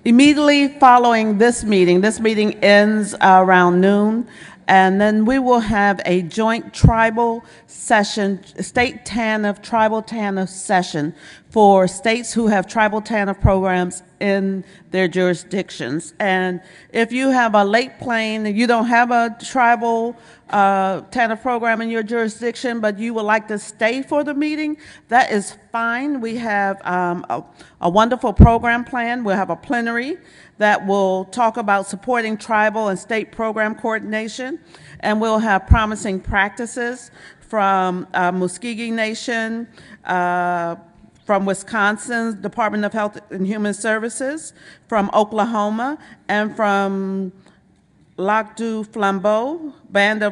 Immediately following this meeting ends around noon, and then we will have a joint tribal session, state TANF, tribal TANF session for states who have tribal TANF programs in their jurisdictions. And if you have a Lake Plain and you don't have a tribal TANF program in your jurisdiction, but you would like to stay for the meeting, that is fine. We have a wonderful program plan. We'll have a plenary that will talk about supporting tribal and state program coordination, and we'll have promising practices from Muscogee Nation, from Wisconsin's Department of Health and Human Services, from Oklahoma, and from Lac du Flambeau, Band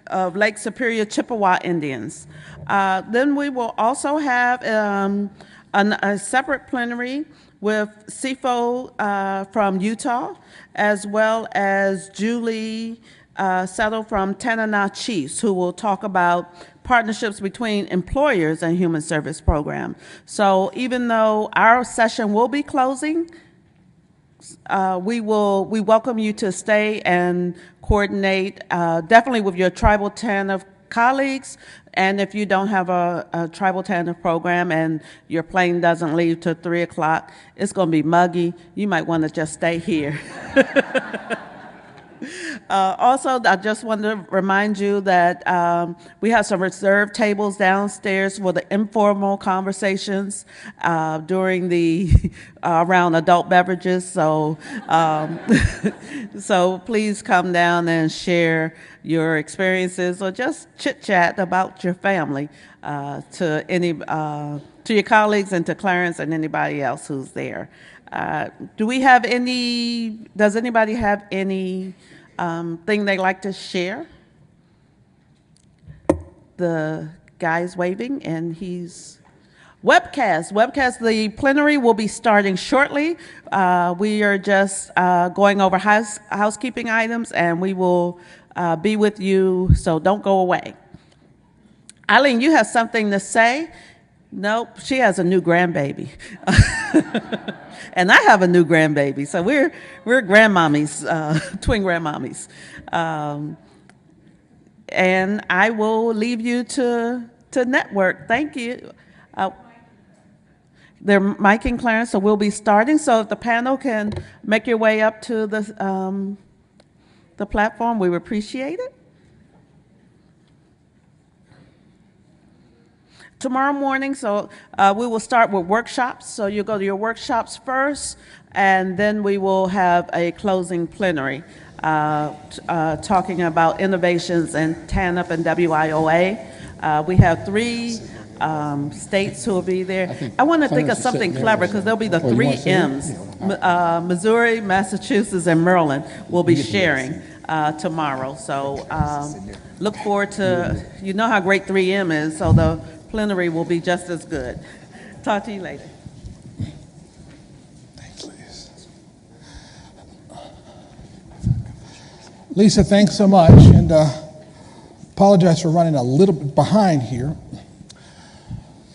of Lake Superior Chippewa Indians. Then we will also have a separate plenary with CFO from Utah, as well as Julie Settle from Tanana Chiefs, who will talk about partnerships between employers and human service program. So even though our session will be closing, we welcome you to stay and coordinate, definitely with your tribal TANF colleagues. And if you don't have a tribal TANF program and your plane doesn't leave till 3 o'clock, it's going to be muggy. You might want to just stay here. Also, I just want to remind you that we have some reserved tables downstairs for the informal conversations during the around adult beverages. So, so please come down and share your experiences or just chit chat about your family to your colleagues and to Clarence and anybody else who's there. Does anybody have any thing they'd like to share? The guy's waving and he's webcast. The plenary will be starting shortly. We are just going over housekeeping items, and we will be with you, so don't go away. Eileen, you have something to say? Nope, she has a new grandbaby. And I have a new grandbaby, so we're grandmommies, twin grandmommies. And I will leave you to network. Thank you. They're Mike and Clarence, so we'll be starting. So if the panel can make your way up to the platform, we would appreciate it. Tomorrow morning, so we will start with workshops. So you go to your workshops first, and then we will have a closing plenary talking about innovations in TANF and WIOA. We have 3 states who will be there. I want to think of something clever because there'll be the 3 M's. Missouri, Massachusetts, and Maryland will be sharing tomorrow. So look forward to, you know how great 3M is, so the plenary will be just as good. Talk to you later. Thanks, Lisa, thanks so much, and apologize for running a little bit behind here.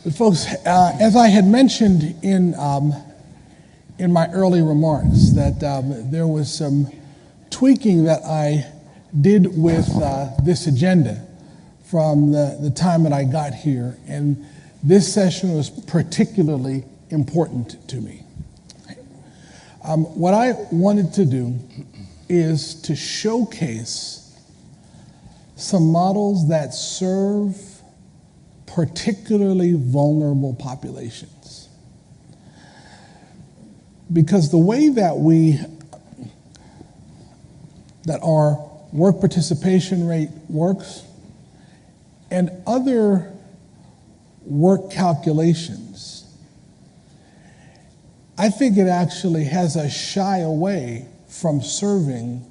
But folks, as I had mentioned in my early remarks, that there was some tweaking that I did with this agenda from the time that I got here, and this session was particularly important to me. What I wanted to do is to showcase some models that serve particularly vulnerable populations. Because the way that our work participation rate works and other work calculations, I think it actually has us shy away from serving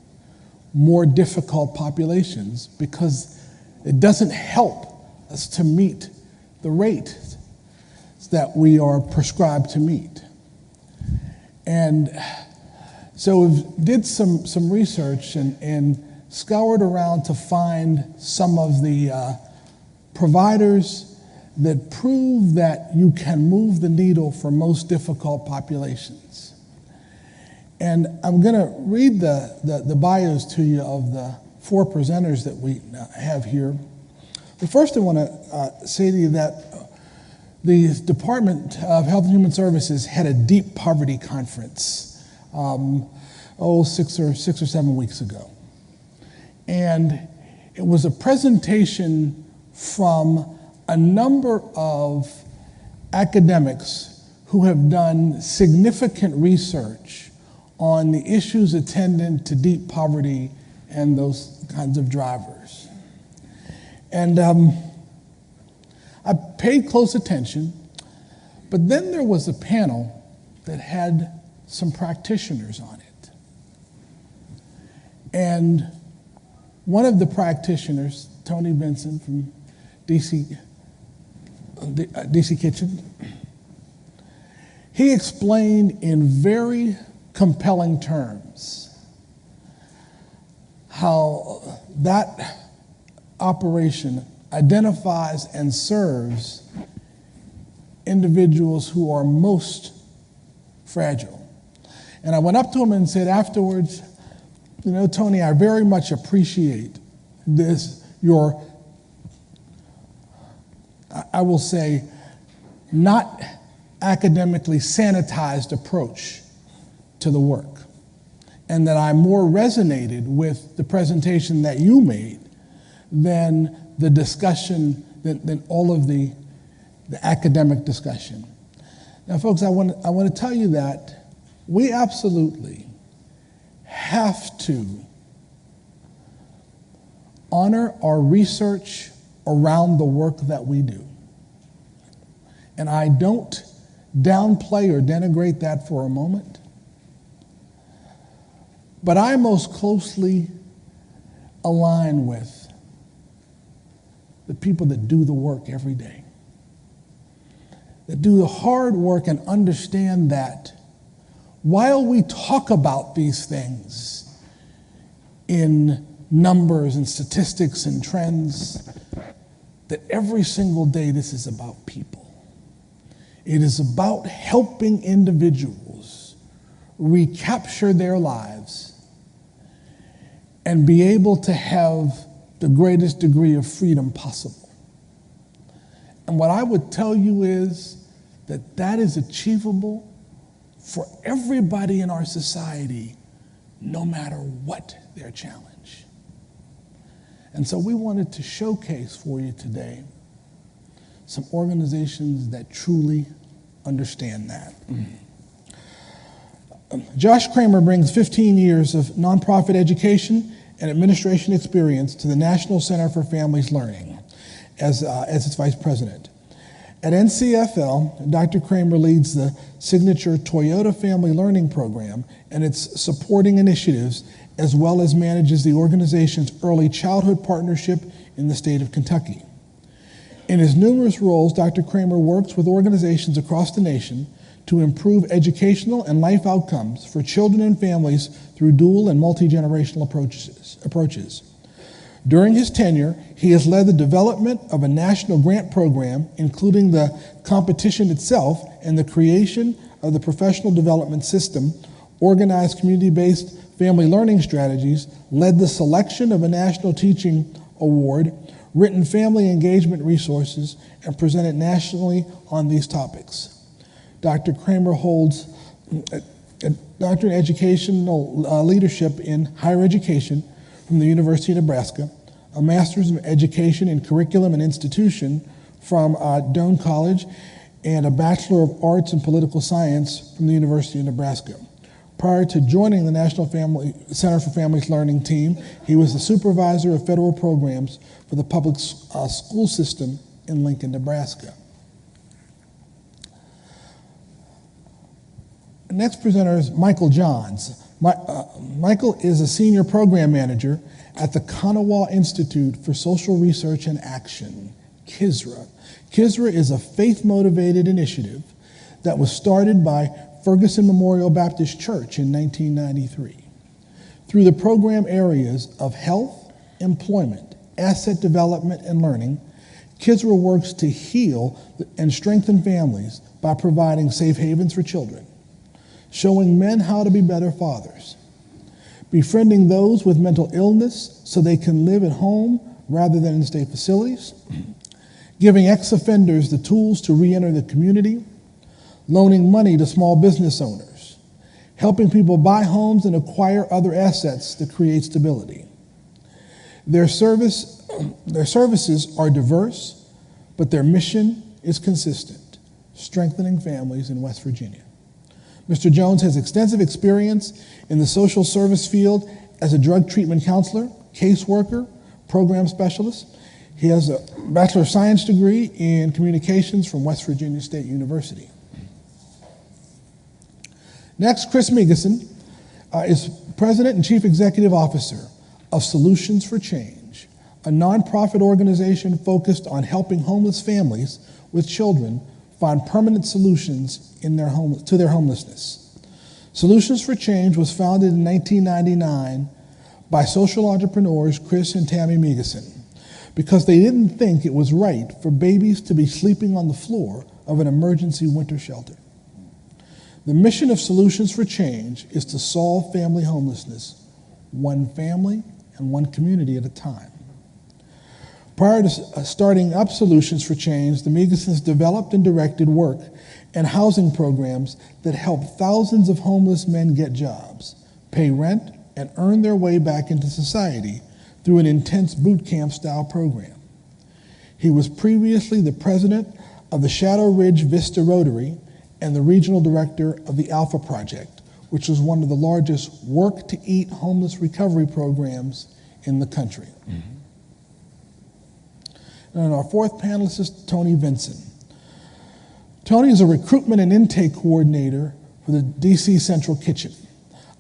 more difficult populations because it doesn't help us to meet the rate that we are prescribed to meet. And so we did some research and scoured around to find some of the providers that prove that you can move the needle for most difficult populations. And I'm going to read the bios to you of the 4 presenters that we have here. The first I want to say to you that the Department of Health and Human Services had a deep poverty conference 6 or 7 weeks ago. And it was a presentation from a number of academics who have done significant research on the issues attendant to deep poverty and those kinds of drivers. And I paid close attention, but then there was a panel that had some practitioners on it. And one of the practitioners, Tony Vinson from DC Kitchen, he explained in very compelling terms how that operation identifies and serves individuals who are most fragile. And I went up to him and said afterwards, you know, Tony, I very much appreciate this, your, I will say, not academically sanitized approach to the work, and that I more resonated with the presentation that you made than the discussion, than all of the academic discussion. Now, folks, I want to tell you that we absolutely have to honor our research around the work that we do. And I don't downplay or denigrate that for a moment. But I most closely align with the people that do the work every day, that do the hard work and understand that while we talk about these things in numbers and statistics and trends, that every single day this is about people. It is about helping individuals recapture their lives and be able to have the greatest degree of freedom possible. And what I would tell you is that that is achievable for everybody in our society, no matter what their challenge. And so we wanted to showcase for you today some organizations that truly understand that. Josh Cramer brings 15 years of nonprofit education and administration experience to the National Center for Families Learning as its vice president. At NCFL, Dr. Cramer leads the signature Toyota Family Learning Program and its supporting initiatives, as well as manages the organization's early childhood partnership in the state of Kentucky. In his numerous roles, Dr. Cramer works with organizations across the nation to improve educational and life outcomes for children and families through dual and multi-generational approaches. During his tenure, he has led the development of a national grant program, including the competition itself and the creation of the professional development system, organized community-based family learning strategies, led the selection of a national teaching award, written family engagement resources, and presented nationally on these topics. Dr. Cramer holds a doctorate in educational leadership in higher education from the University of Nebraska, a master's of education in curriculum and institution from Doane College, and a Bachelor of Arts in Political Science from the University of Nebraska. Prior to joining the National Center for Families Learning team, he was the supervisor of federal programs for the public school system in Lincoln, Nebraska. The next presenter is Michael Johns. Michael is a senior program manager at the Kanawha Institute for Social Research and Action, KISRA. KISRA is a faith-motivated initiative that was started by Ferguson Memorial Baptist Church in 1993. Through the program areas of health, employment, asset development, and learning, KISRA works to heal and strengthen families by providing safe havens for children. showing men how to be better fathers, befriending those with mental illness so they can live at home rather than in state facilities, giving ex-offenders the tools to re-enter the community, loaning money to small business owners, helping people buy homes and acquire other assets that create stability. Their services are diverse, but their mission is consistent, strengthening families in West Virginia. Mr. Jones has extensive experience in the social service field as a drug treatment counselor, caseworker, program specialist. He has a Bachelor of Science degree in communications from West Virginia State University. Next, Chris Megison is President and Chief Executive Officer of Solutions for Change, a nonprofit organization focused on helping homeless families with children find permanent solutions to their homelessness. Solutions for Change was founded in 1999 by social entrepreneurs Chris and Tammy Megison because they didn't think it was right for babies to be sleeping on the floor of an emergency winter shelter. The mission of Solutions for Change is to solve family homelessness, one family and one community at a time. Prior to starting up Solutions for Change, the Megisons developed and directed work and housing programs that help thousands of homeless men get jobs, pay rent, and earn their way back into society through an intense boot camp style program. He was previously the president of the Shadow Ridge Vista Rotary and the regional director of the Alpha Project, which is one of the largest work-to-eat homeless recovery programs in the country. Mm-hmm. And our fourth panelist is Tony Vinson. Tony is a recruitment and intake coordinator for the DC Central Kitchen,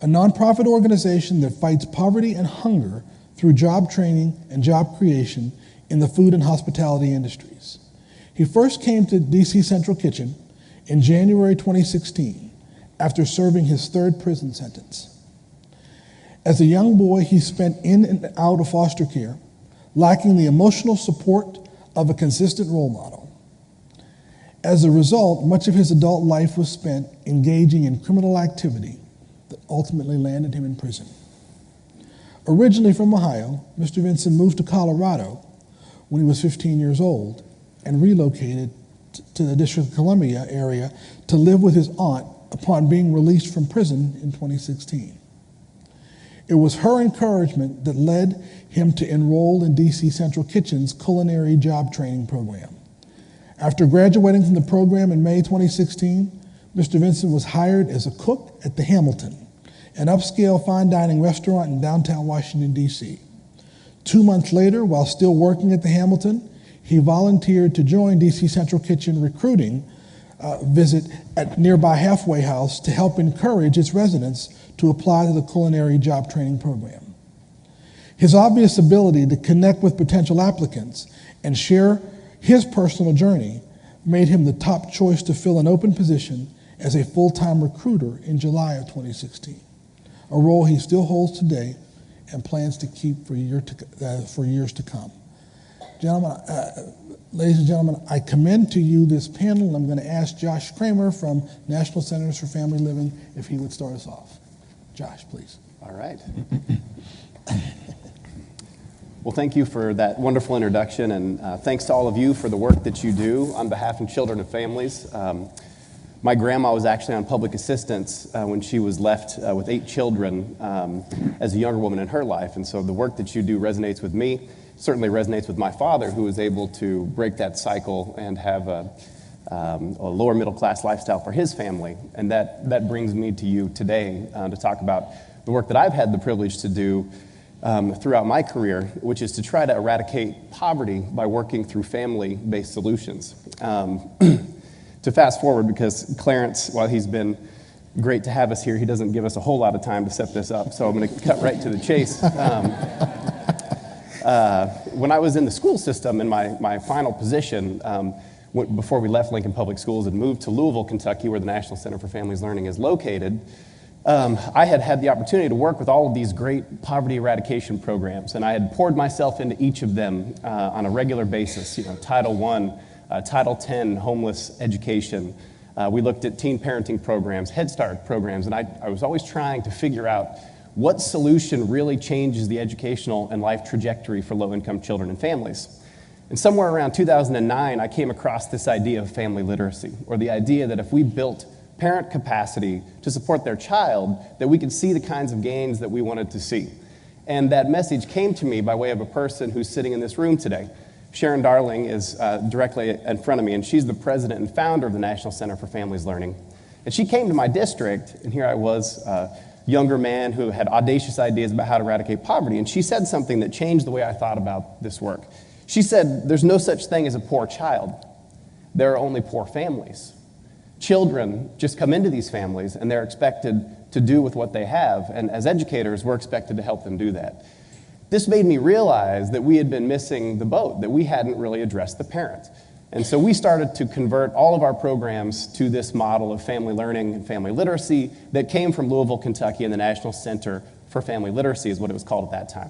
a nonprofit organization that fights poverty and hunger through job training and job creation in the food and hospitality industries. He first came to DC Central Kitchen in January 2016 after serving his third prison sentence. As a young boy, he spent in and out of foster care, lacking the emotional support of a consistent role model. As a result, much of his adult life was spent engaging in criminal activity that ultimately landed him in prison. Originally from Ohio, Mr. Vinson moved to Colorado when he was 15 years old and relocated to the District of Columbia area to live with his aunt upon being released from prison in 2016. It was her encouragement that led him to enroll in DC Central Kitchen's culinary job training program. After graduating from the program in May 2016, Mr. Vinson was hired as a cook at the Hamilton, an upscale fine dining restaurant in downtown Washington, D.C. 2 months later, while still working at the Hamilton, he volunteered to join DC Central Kitchen recruiting visit at nearby Halfway House to help encourage its residents to apply to the culinary job training program. His obvious ability to connect with potential applicants and share his personal journey made him the top choice to fill an open position as a full-time recruiter in July of 2016, a role he still holds today and plans to keep for years to come. Gentlemen, ladies and gentlemen, I commend to you this panel, and I'm going to ask Josh Cramer from National Centers for Family Living if he would start us off. Josh, please. All right. Well, thank you for that wonderful introduction, and thanks to all of you for the work that you do on behalf of children and families. My grandma was actually on public assistance when she was left with 8 children as a younger woman in her life, and so the work that you do resonates with me, certainly resonates with my father, who was able to break that cycle and have a lower middle class lifestyle for his family, and that brings me to you today to talk about the work that I've had the privilege to do throughout my career, which is to try to eradicate poverty by working through family-based solutions. To fast forward, because Clarence, while he's been great to have us here, he doesn't give us a whole lot of time to set this up, so I'm going to cut right to the chase. When I was in the school system in my final position, before we left Lincoln Public Schools and moved to Louisville, Kentucky, where the National Center for Families Learning is located, I had the opportunity to work with all of these great poverty eradication programs, and I had poured myself into each of them on a regular basis. Title I, Title X, homeless education, We looked at teen parenting programs, Head Start programs, and I was always trying to figure out what solution really changes the educational and life trajectory for low-income children and families. And somewhere around 2009, I came across this idea of family literacy, or the idea that if we built parent capacity to support their child, that we could see the kinds of gains that we wanted to see. And that message came to me by way of a person who's sitting in this room today. Sharon Darling is directly in front of me, and she's the president and founder of the National Center for Families Learning. And she came to my district, and here I was, a younger man who had audacious ideas about how to eradicate poverty, and she said something that changed the way I thought about this work. She said, there's no such thing as a poor child. There are only poor families. Children just come into these families, and they're expected to do with what they have, and as educators, we're expected to help them do that. This made me realize that we had been missing the boat, that we hadn't really addressed the parent. And so we started to convert all of our programs to this model of family learning and family literacy that came from Louisville, Kentucky, and the National Center for Family Literacy is what it was called at that time.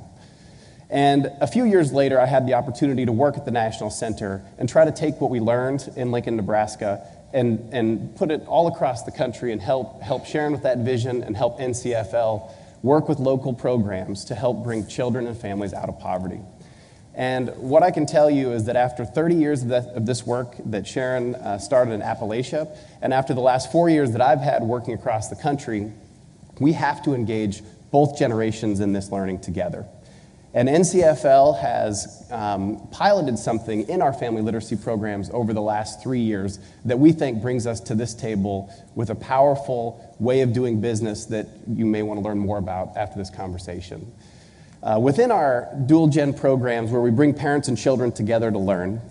And a few years later, I had the opportunity to work at the National Center and try to take what we learned in Lincoln, Nebraska, and put it all across the country and help Sharon with that vision and help NCFL work with local programs to help bring children and families out of poverty. And what I can tell you is that after 30 years of this work that Sharon started in Appalachia, and after the last 4 years that I've had working across the country, we have to engage both generations in this learning together. And NCFL has piloted something in our family literacy programs over the last 3 years that we think brings us to this table with a powerful way of doing business that you may want to learn more about after this conversation. Within our dual gen programs where we bring parents and children together to learn,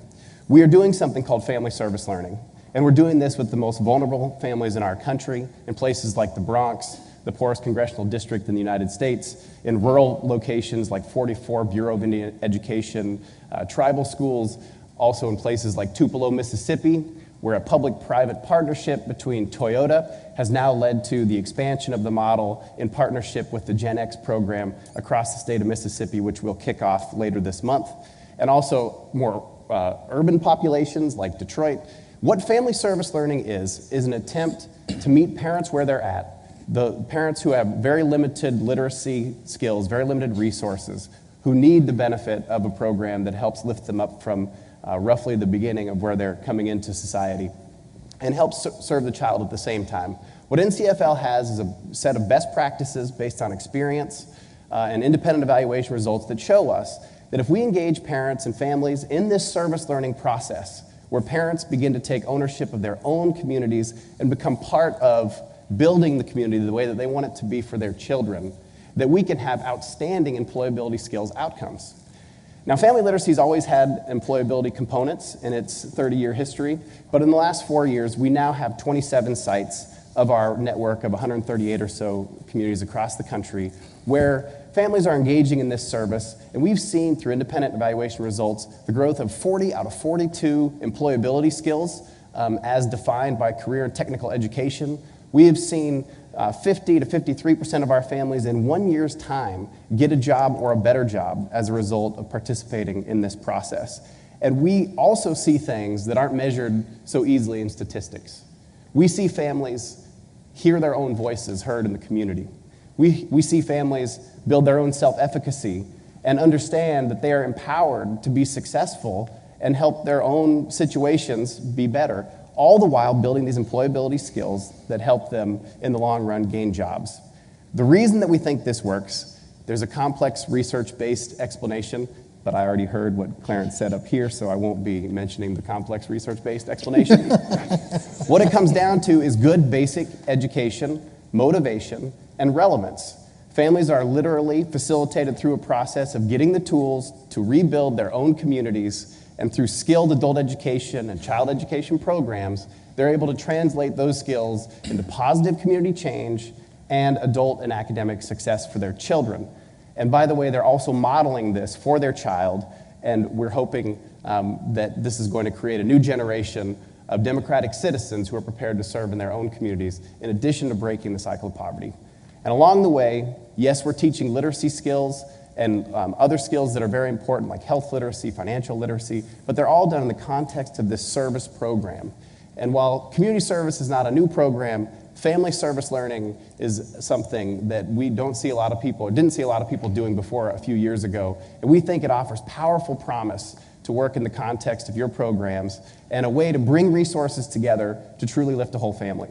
we are doing something called family service learning. And we're doing this with the most vulnerable families in our country in places like the Bronx, the poorest congressional district in the United States, in rural locations like 44 Bureau of Indian Education tribal schools, also in places like Tupelo, Mississippi, where a public-private partnership between Toyota has now led to the expansion of the model in partnership with the Gen X program across the state of Mississippi, which we'll kick off later this month, and also more urban populations like Detroit. What family service learning is an attempt to meet parents where they're at, the parents who have very limited literacy skills, very limited resources, who need the benefit of a program that helps lift them up from roughly the beginning of where they're coming into society and helps serve the child at the same time. What NCFL has is a set of best practices based on experience and independent evaluation results that show us that if we engage parents and families in this service learning process, where parents begin to take ownership of their own communities and become part of building the community the way that they want it to be for their children, that we can have outstanding employability skills outcomes. Now, family literacy has always had employability components in its 30-year history, but in the last 4 years, we now have 27 sites of our network of 138 or so communities across the country where families are engaging in this service, and we've seen through independent evaluation results the growth of 40 out of 42 employability skills as defined by career and technical education. We have seen 50 to 53% of our families in 1 year's time get a job or a better job as a result of participating in this process. And we also see things that aren't measured so easily in statistics. We see families hear their own voices heard in the community. We see families build their own self-efficacy and understand that they are empowered to be successful and help their own situations be better, all the while building these employability skills that help them in the long run gain jobs. The reason that we think this works, there's a complex research-based explanation, but I already heard what Clarence said up here, so I won't be mentioning the complex research-based explanation. What it comes down to is good basic education, motivation, and relevance. Families are literally facilitated through a process of getting the tools to rebuild their own communities, and through skilled adult education and child education programs, they're able to translate those skills into positive community change and adult and academic success for their children. And by the way, they're also modeling this for their child, and we're hoping that this is going to create a new generation of democratic citizens who are prepared to serve in their own communities, in addition to breaking the cycle of poverty. And along the way, yes, we're teaching literacy skills and other skills that are very important, like health literacy, financial literacy, but they're all done in the context of this service program. And while community service is not a new program, family service learning is something that we don't see a lot of people, or didn't see a lot of people doing before a few years ago. And we think it offers powerful promise to work in the context of your programs and a way to bring resources together to truly lift a whole family.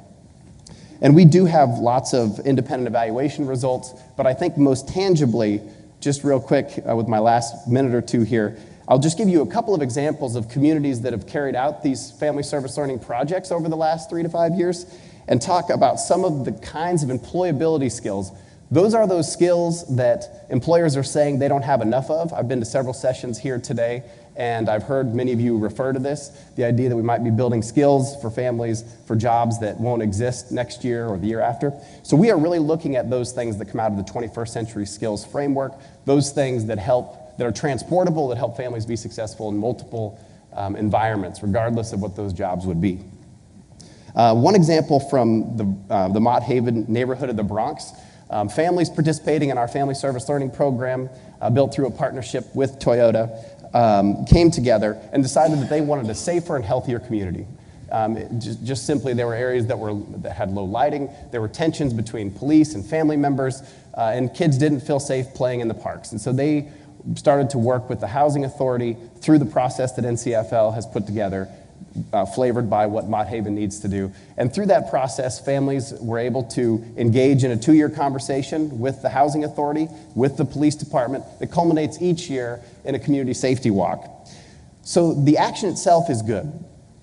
And we do have lots of independent evaluation results, but I think most tangibly, just real quick with my last minute or two here, I'll just give you a couple of examples of communities that have carried out these family service learning projects over the last 3 to 5 years and talk about some of the kinds of employability skills. Those are those skills that employers are saying they don't have enough of. I've been to several sessions here today, and I've heard many of you refer to this, the idea that we might be building skills for families for jobs that won't exist next year or the year after. So we are really looking at those things that come out of the 21st Century Skills Framework, those things that that are transportable, that help families be successful in multiple environments, regardless of what those jobs would be. One example from the Mott Haven neighborhood of the Bronx, families participating in our family service learning program, built through a partnership with Toyota, came together and decided that they wanted a safer and healthier community. Just simply, there were areas that had low lighting, there were tensions between police and family members, and kids didn't feel safe playing in the parks. And so they started to work with the housing authority through the process that NCFL has put together, flavored by what Mott Haven needs to do. And through that process, families were able to engage in a 2-year conversation with the housing authority, with the police department, that culminates each year in a community safety walk. So the action itself is good.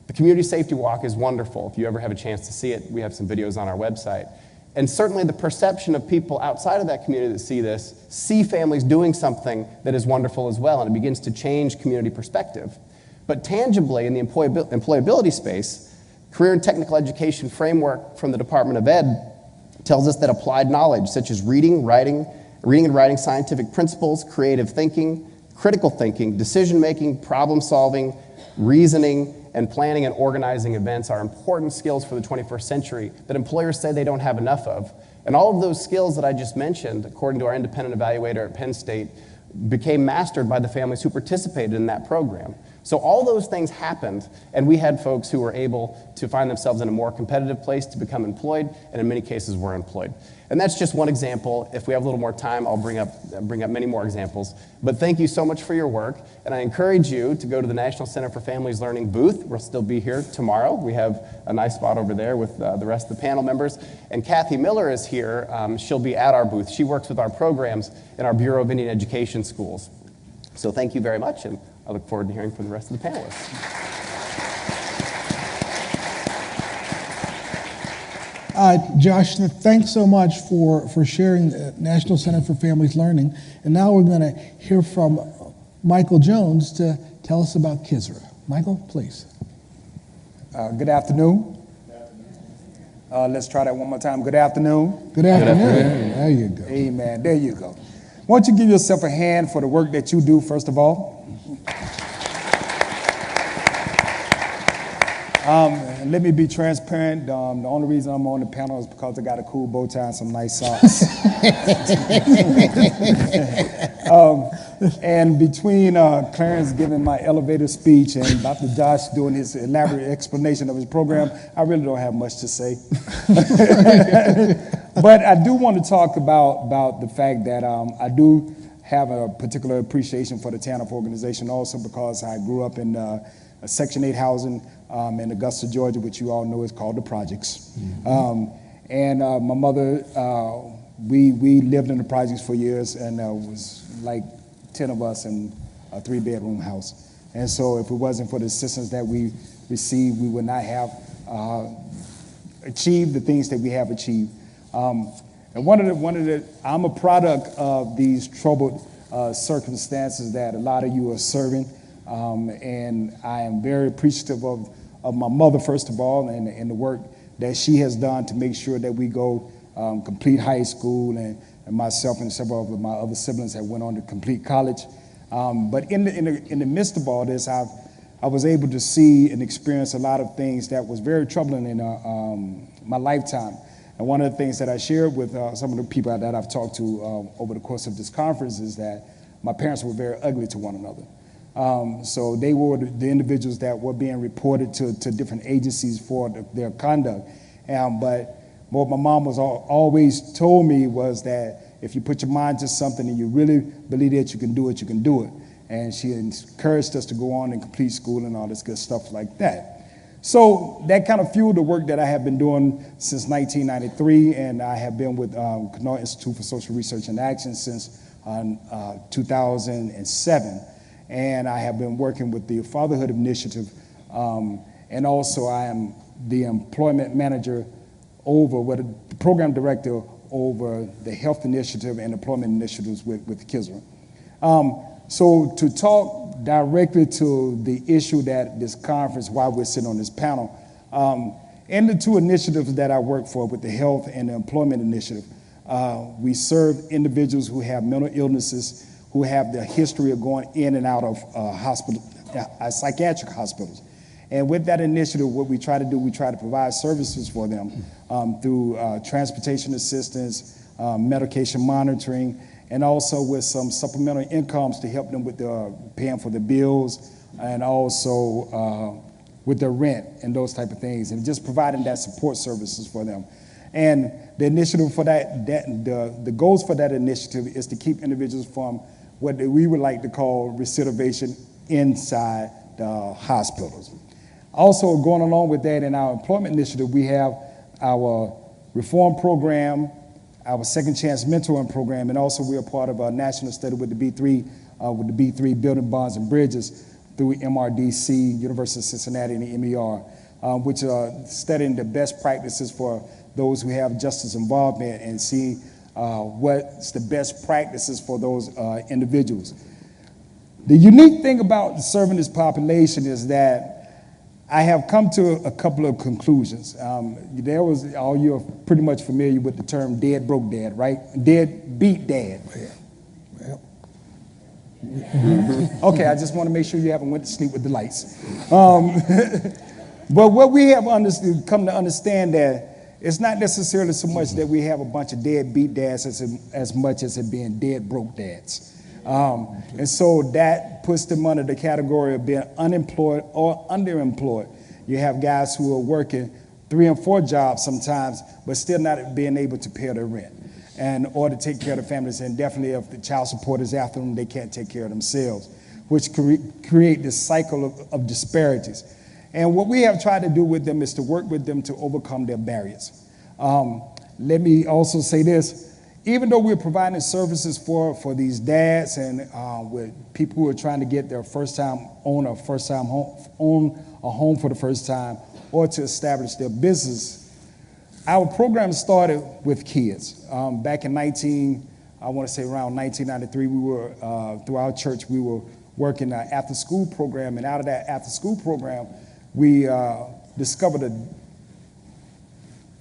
The community safety walk is wonderful. If you ever have a chance to see it, we have some videos on our website. And certainly the perception of people outside of that community that see this, see families doing something that is wonderful as well, and it begins to change community perspective. But tangibly, in the employability space, Career and Technical Education Framework from the Department of Ed tells us that applied knowledge, such as reading and writing scientific principles, creative thinking, critical thinking, decision-making, problem-solving, reasoning, and planning and organizing events are important skills for the 21st century that employers say they don't have enough of. And all of those skills that I just mentioned, according to our independent evaluator at Penn State, became mastered by the families who participated in that program. So all those things happened, and we had folks who were able to find themselves in a more competitive place to become employed, and in many cases were employed. And that's just one example. If we have a little more time, I'll bring up many more examples. But thank you so much for your work, and I encourage you to go to the National Center for Families Learning booth. We'll still be here tomorrow. We have a nice spot over there with the rest of the panel members. And Kathy Miller is here. She'll be at our booth. She works with our programs in our Bureau of Indian Education schools. So thank you very much, and I look forward to hearing from the rest of the panelists. Josh, thanks so much for sharing the National Center for Families Learning. And now we're going to hear from Michael Jones to tell us about KISRA. Michael, please. Good afternoon. Let's try that one more time. Good afternoon. Good afternoon. There you go. Amen. There you go. Why don't you give yourself a hand for the work that you do, first of all. And let me be transparent. The only reason I'm on the panel is because I got a cool bow tie and some nice socks. And between Clarence giving my elevator speech and Dr. Josh doing his elaborate explanation of his program, I really don't have much to say. But I do want to talk about the fact that I do have a particular appreciation for the TANF organization also because I grew up in Section 8 housing in Augusta, Georgia, which you all know is called the Projects. Mm-hmm. And my mother, we lived in the Projects for years, and it was like 10 of us in a 3-bedroom house. And so if it wasn't for the assistance that we received, we would not have achieved the things that we have achieved. And I'm a product of these troubled circumstances that a lot of you are serving. And I am very appreciative of my mother, first of all, and the work that she has done to make sure that we go complete high school, and myself and several of my other siblings have went on to complete college. But in the midst of all this, I was able to see and experience a lot of things that was very troubling in my lifetime. And one of the things that I shared with some of the people that I've talked to over the course of this conference is that my parents were very ugly to one another. So they were the individuals that were being reported to different agencies for their conduct. But what my mom was always told me was that if you put your mind to something and you really believe that you can do it, you can do it. And she encouraged us to go on and complete school and all this good stuff like that. So that kind of fueled the work that I have been doing since 1993, and I have been with Connaught Institute for Social Research and Action since 2007. And I have been working with the Fatherhood Initiative, and also I am the employment manager the program director over the health initiative and employment initiatives with Kisra. So to talk directly to the issue that this conference, why we're sitting on this panel, in the two initiatives that I work for with the health and the employment initiative, we serve individuals who have mental illnesses, who have the history of going in and out of psychiatric hospitals. And with that initiative, what we try to do, we try to provide services for them through transportation assistance, medication monitoring, and also with some supplemental incomes to help them with paying for the bills, and also with their rent and those type of things, and just providing that support services for them. And the initiative for the goals for that initiative is to keep individuals from what we would like to call recidivation inside the hospitals. Also, going along with that, in our employment initiative, we have our reform program, our second chance mentoring program, and also we are part of a national study with the B3 Building Bonds and Bridges through MRDC, University of Cincinnati, and the MER, which are studying the best practices for those who have justice involvement and see what's the best practices for those individuals. The unique thing about serving this population is that I have come to a couple of conclusions. You're pretty much familiar with the term dead broke dad, right? Dead beat dad. Well. Okay, I just want to make sure you haven't went to sleep with the lights. But what we have come to understand that it's not necessarily so much that we have a bunch of dead beat dads as much as it being dead broke dads. And so that puts them under the category of being unemployed or underemployed. You have guys who are working 3 and 4 jobs sometimes, but still not being able to pay their rent or to take care of the families. And definitely if the child support is after them, they can't take care of themselves, which create this cycle of disparities. And what we have tried to do with them is to work with them to overcome their barriers. Let me also say this. Even though we're providing services for these dads and with people who are trying to get their own a home for the first time, or to establish their business, our program started with kids. Back in around 1993, we were through our church, we were working an after-school program, and out of that after-school program, we discovered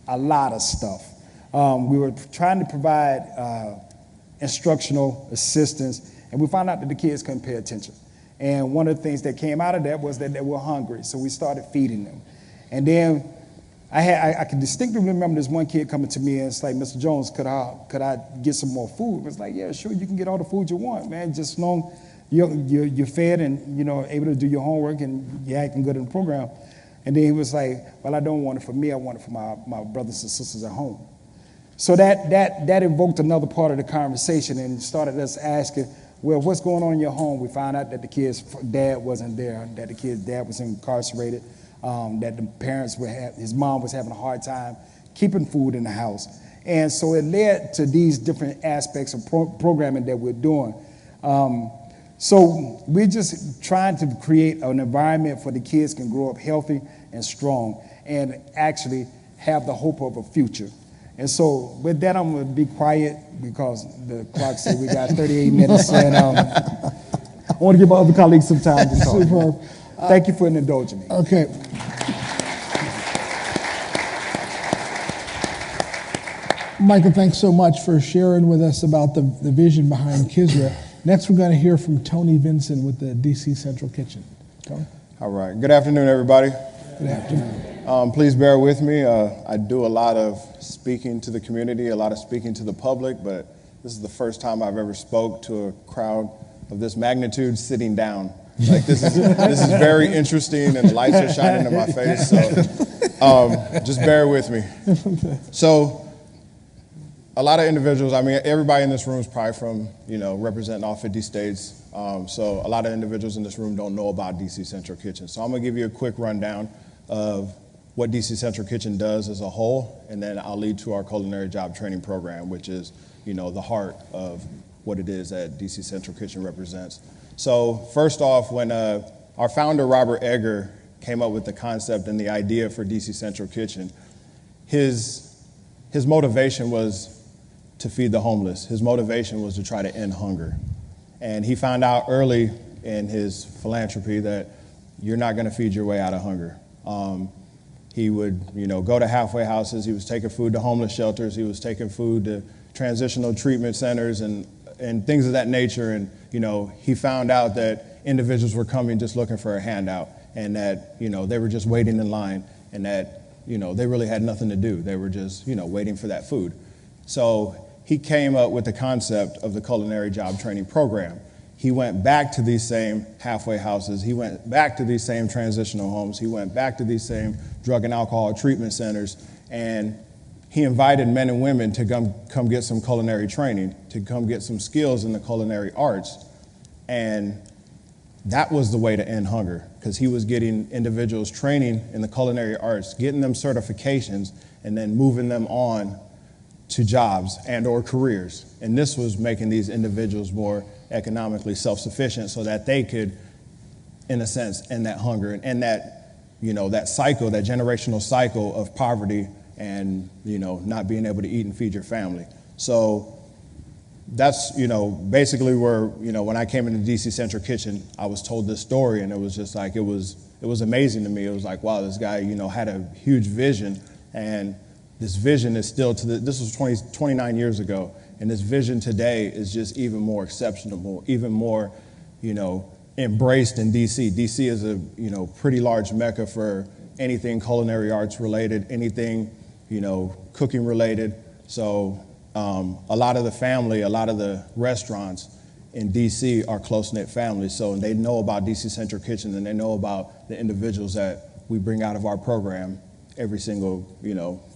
a lot of stuff. We were trying to provide instructional assistance, and we found out that the kids couldn't pay attention. And one of the things that came out of that was that they were hungry, so we started feeding them. And then I can distinctly remember this one kid coming to me and it's like, Mr. Jones, could I get some more food? It's like, yeah, sure, you can get all the food you want, man. Just as long you're fed and able to do your homework and you're acting good in the program. And then he was like, well, I don't want it for me, I want it for my brothers and sisters at home. So that evoked another part of the conversation and started us asking, well, what's going on in your home? We found out that the kid's dad wasn't there, that the kid's dad was incarcerated, that the his mom was having a hard time keeping food in the house. And so it led to these different aspects of programming that we're doing. So we're just trying to create an environment for the kids can grow up healthy and strong and actually have the hope of a future. And so with that, I'm going to be quiet because the clock said we got 38 minutes. And I want to give my other colleagues some time to talk. Superb. Thank you for indulging me. Okay. Michael, thanks so much for sharing with us about the vision behind Kisra. Next, we're going to hear from Tony Vinson with the DC Central Kitchen. Tony? All right. Good afternoon, everybody. Good afternoon. Please bear with me. I do a lot of speaking to the community, a lot of speaking to the public, but this is the first time I've ever spoke to a crowd of this magnitude sitting down. Like this is very interesting, and the lights are shining in my face. So just bear with me. So a lot of individuals. I mean, everybody in this room is probably from representing all 50 states. So a lot of individuals in this room don't know about DC Central Kitchen. So I'm gonna give you a quick rundown of what DC Central Kitchen does as a whole, and then I'll lead to our culinary job training program, which is the heart of what it is that DC Central Kitchen represents. So first off, when our founder, Robert Egger, came up with the concept and the idea for DC Central Kitchen, his motivation was to feed the homeless. His motivation was to try to end hunger. And he found out early in his philanthropy that you're not gonna feed your way out of hunger. He would go to halfway houses, he was taking food to homeless shelters, he was taking food to transitional treatment centers and things of that nature. And he found out that individuals were coming just looking for a handout, and that they were just waiting in line, and that they really had nothing to do. They were just waiting for that food. So he came up with the concept of the culinary job training program. He went back to these same halfway houses, he went back to these same transitional homes, he went back to these same drug and alcohol treatment centers, and he invited men and women to come get some culinary training, to come get some skills in the culinary arts. And that was the way to end hunger, because he was getting individuals training in the culinary arts, getting them certifications, and then moving them on to jobs and or careers. And this was making these individuals more economically self-sufficient so that they could, in a sense, end that hunger and end that, that cycle, that generational cycle of poverty and, not being able to eat and feed your family. So that's, basically where, when I came into DC Central Kitchen, I was told this story, and it was just like, it was amazing to me. It was like, wow, this guy, had a huge vision, and this vision is still this was 29 years ago, and this vision today is just even more exceptional, even more, embraced in DC. DC is a, pretty large mecca for anything culinary arts related, anything, cooking related. So a lot of the restaurants in DC are close-knit families. So they know about DC Central Kitchen, and they know about the individuals that we bring out of our program every single,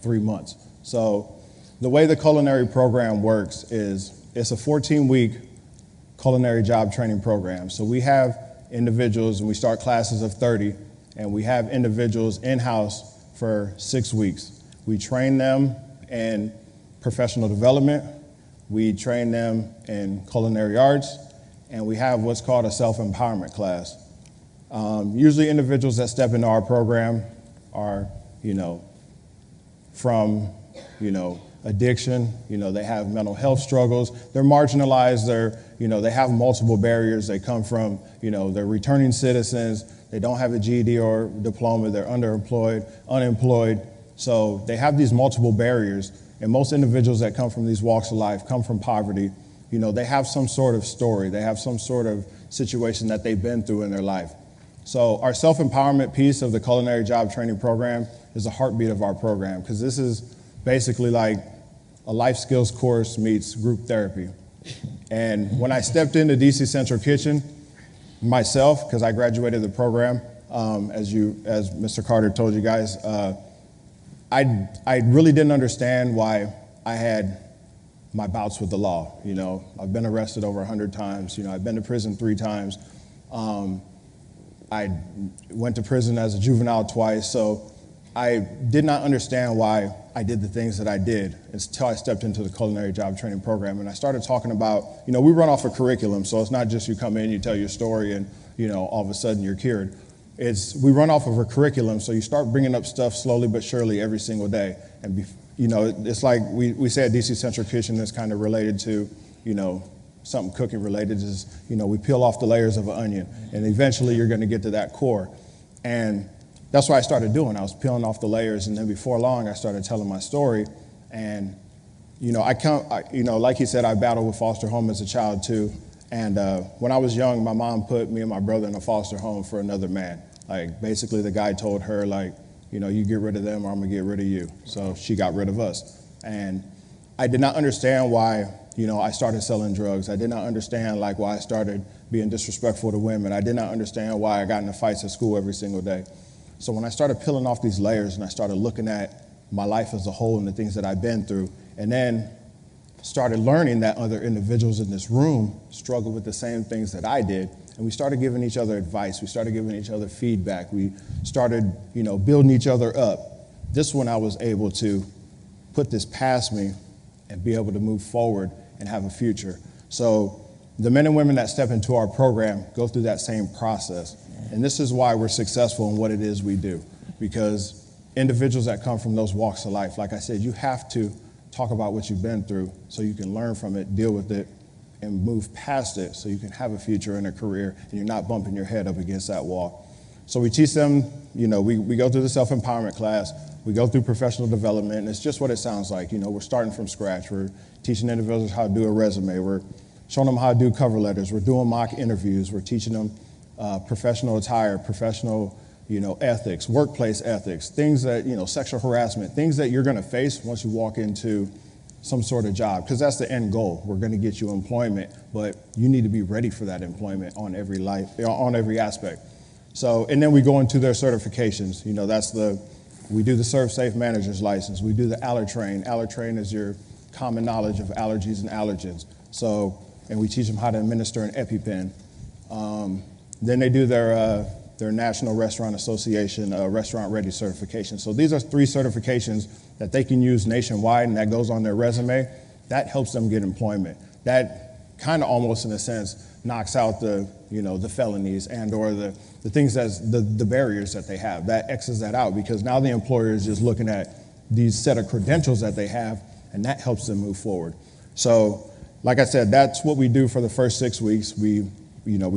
3 months. So the way the culinary program works is it's a 14-week culinary job training program. So we have individuals, and we start classes of 30, and we have individuals in-house for 6 weeks. We train them in professional development, we train them in culinary arts, and we have what's called a self-empowerment class. Usually individuals that step into our program are, from, addiction, they have mental health struggles, they're marginalized, they have multiple barriers, they come from, they're returning citizens, they don't have a GED or diploma, they're underemployed, unemployed, so they have these multiple barriers, and most individuals that come from these walks of life come from poverty, they have some sort of story, they have some sort of situation that they've been through in their life. So our self-empowerment piece of the culinary job training program is the heartbeat of our program, because this is basically like a life skills course meets group therapy. And when I stepped into DC Central Kitchen myself, because I graduated the program, as Mr. Carter told you guys, I really didn't understand why I had my bouts with the law. I've been arrested over 100 times. I've been to prison 3 times. I went to prison as a juvenile twice, so I did not understand why I did the things that I did until I stepped into the culinary job training program. And I started talking about, we run off a curriculum, so it's not just you come in, you tell your story, and all of a sudden you're cured. We run off of a curriculum, so you start bringing up stuff slowly but surely every single day. And it's like we say at DC Central Kitchen, it's kind of related to, something cooking related is, we peel off the layers of an onion, and eventually you're going to get to that core. And that's what I started doing. I was peeling off the layers, and then before long, I started telling my story. And, like he said, I battled with foster home as a child too. And when I was young, my mom put me and my brother in a foster home for another man. Like, basically the guy told her, like, you get rid of them or I'm gonna get rid of you. So she got rid of us. And I did not understand why, I started selling drugs. I did not understand, like, why I started being disrespectful to women. I did not understand why I got into fights at school every single day. So when I started peeling off these layers and I started looking at my life as a whole and the things that I've been through, and then started learning that other individuals in this room struggle with the same things that I did, and we started giving each other advice, we started giving each other feedback, we started, building each other up. This is when I was able to put this past me and be able to move forward and have a future. So the men and women that step into our program go through that same process. And this is why we're successful in what it is we do. Because individuals that come from those walks of life, like I said, you have to talk about what you've been through so you can learn from it, deal with it, and move past it so you can have a future and a career and you're not bumping your head up against that wall. So we teach them, we go through the self-empowerment class, we go through professional development, and it's just what it sounds like. We're starting from scratch. We're teaching individuals how to do a resume. We're showing them how to do cover letters. We're doing mock interviews. We're teaching them professional attire, professional, ethics, workplace ethics, things that, sexual harassment, things that you're going to face once you walk into some sort of job, because that's the end goal. We're going to get you employment, but you need to be ready for that employment on every aspect. So, and then we go into their certifications. We do the Serve Safe Manager's License. We do the Allertrain. Allertrain is your common knowledge of allergies and allergens. So, and we teach them how to administer an EpiPen. Then they do their National Restaurant Association Restaurant Ready certification. So these are 3 certifications that they can use nationwide, and that goes on their resume. That helps them get employment. That kind of almost, in a sense, knocks out the felonies and or the things that's the barriers that they have. That X's that out, because now the employer is just looking at these set of credentials that they have, and that helps them move forward. So, like I said, that's what we do for the first 6 weeks. We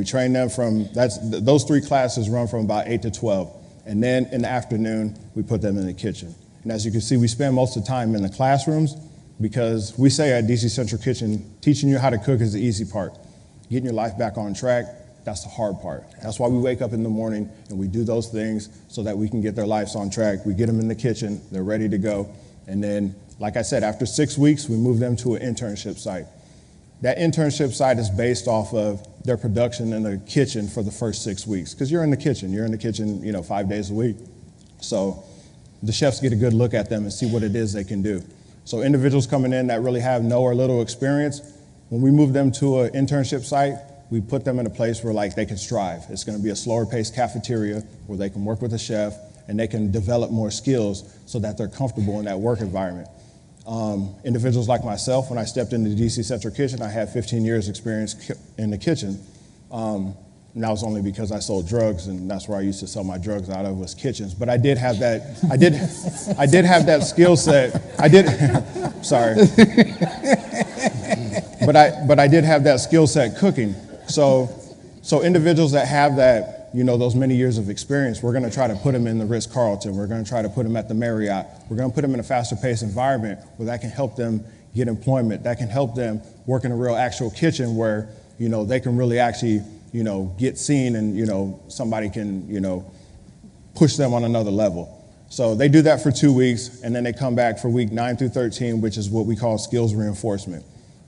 train them those 3 classes run from about 8 to 12. And then in the afternoon, we put them in the kitchen. And as you can see, we spend most of the time in the classrooms because we say at DC Central Kitchen, teaching you how to cook is the easy part. Getting your life back on track, that's the hard part. That's why we wake up in the morning and we do those things so that we can get their lives on track. We get them in the kitchen, they're ready to go. And then, like I said, after 6 weeks, we move them to an internship site. That internship site is based off of their production in the kitchen for the first 6 weeks, because you're in the kitchen, 5 days a week. So the chefs get a good look at them and see what it is they can do. So individuals coming in that really have no or little experience, when we move them to an internship site, we put them in a place where they can strive. It's going to be a slower paced cafeteria where they can work with a chef and they can develop more skills so that they're comfortable in that work environment. Individuals like myself, when I stepped into the DC Central Kitchen, I had 15 years experience in the kitchen. And that was only because I sold drugs, and that's where I used to sell my drugs out of, was kitchens. But I did have that, I did have that skill set. Sorry. But I did have that skill set cooking. So individuals that have that, those many years of experience, we're going to try to put them in the Ritz-Carlton. We're going to try to put them at the Marriott. We're going to put them in a faster paced environment where that can help them get employment. That can help them work in a real actual kitchen where, they can really actually, get seen and, somebody can, push them on another level. So they do that for 2 weeks, and then they come back for week 9 through 13, which is what we call skills reinforcement.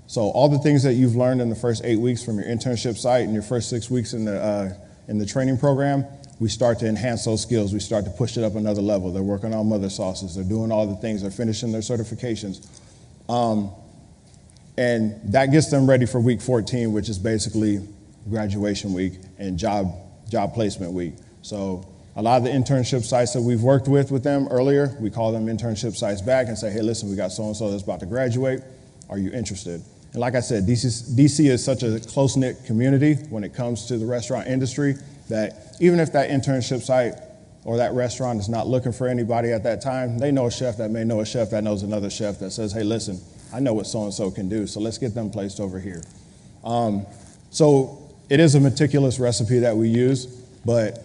So all the things that you've learned in the first 8 weeks from your internship site and your first 6 weeks in the training program, we start to enhance those skills. We start to push it up another level. They're working on mother sauces. They're doing all the things. They're finishing their certifications. And that gets them ready for week 14, which is basically graduation week and job placement week. So a lot of the internship sites that we've worked with them earlier, we call them internship sites back and say, hey, listen, we got so-and-so that's about to graduate. Are you interested? And like I said, DC is such a close-knit community when it comes to the restaurant industry that even if that internship site or that restaurant is not looking for anybody at that time, they know a chef that may know a chef that knows another chef that says, hey, listen, I know what so-and-so can do, so let's get them placed over here. So it is a meticulous recipe that we use, but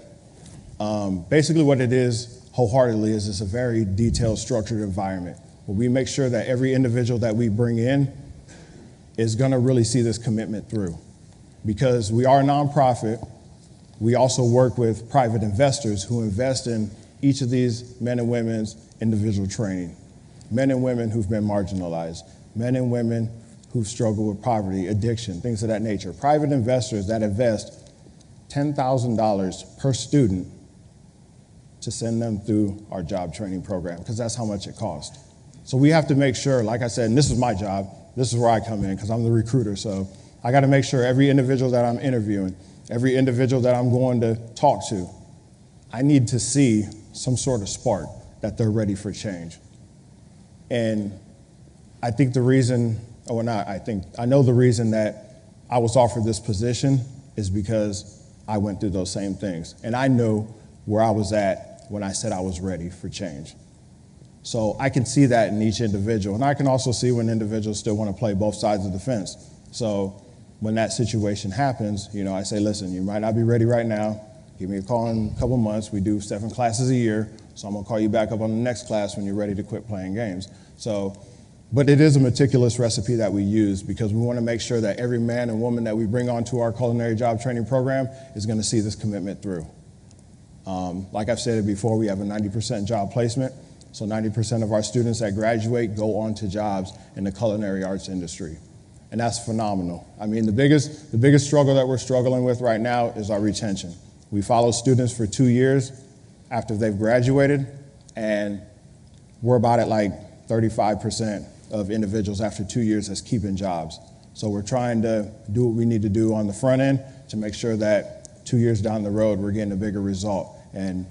basically what it is wholeheartedly is it's a very detailed, structured environment where we make sure that every individual that we bring in is going to really see this commitment through. Because we are a nonprofit, we also work with private investors who invest in each of these men and women's individual training. Men and women who've been marginalized, men and women who struggle with poverty, addiction, things of that nature. Private investors that invest $10,000 per student to send them through our job training program, because that's how much it costs. So we have to make sure, like I said, and this is my job, this is where I come in because I'm the recruiter, so I got to make sure every individual that I'm interviewing, every individual that I'm going to talk to, I need to see some sort of spark that they're ready for change. And I think the reason, I know the reason that I was offered this position is because I went through those same things. And I know where I was at when I said I was ready for change. So I can see that in each individual. And I can also see when individuals still want to play both sides of the fence. So when that situation happens, I say, listen, you might not be ready right now. Give me a call in a couple months. We do 7 classes a year. So I'm going to call you back up on the next class when you're ready to quit playing games. But it is a meticulous recipe that we use because we want to make sure that every man and woman that we bring onto our culinary job training program is going to see this commitment through. Like I've said it before, we have a 90% job placement. So 90% of our students that graduate go on to jobs in the culinary arts industry. And that's phenomenal. I mean, the biggest struggle that we're struggling with right now is our retention. We follow students for 2 years after they've graduated, and we're about at like 35% of individuals after 2 years that's keeping jobs. So we're trying to do what we need to do on the front end to make sure that 2 years down the road, we're getting a bigger result. And,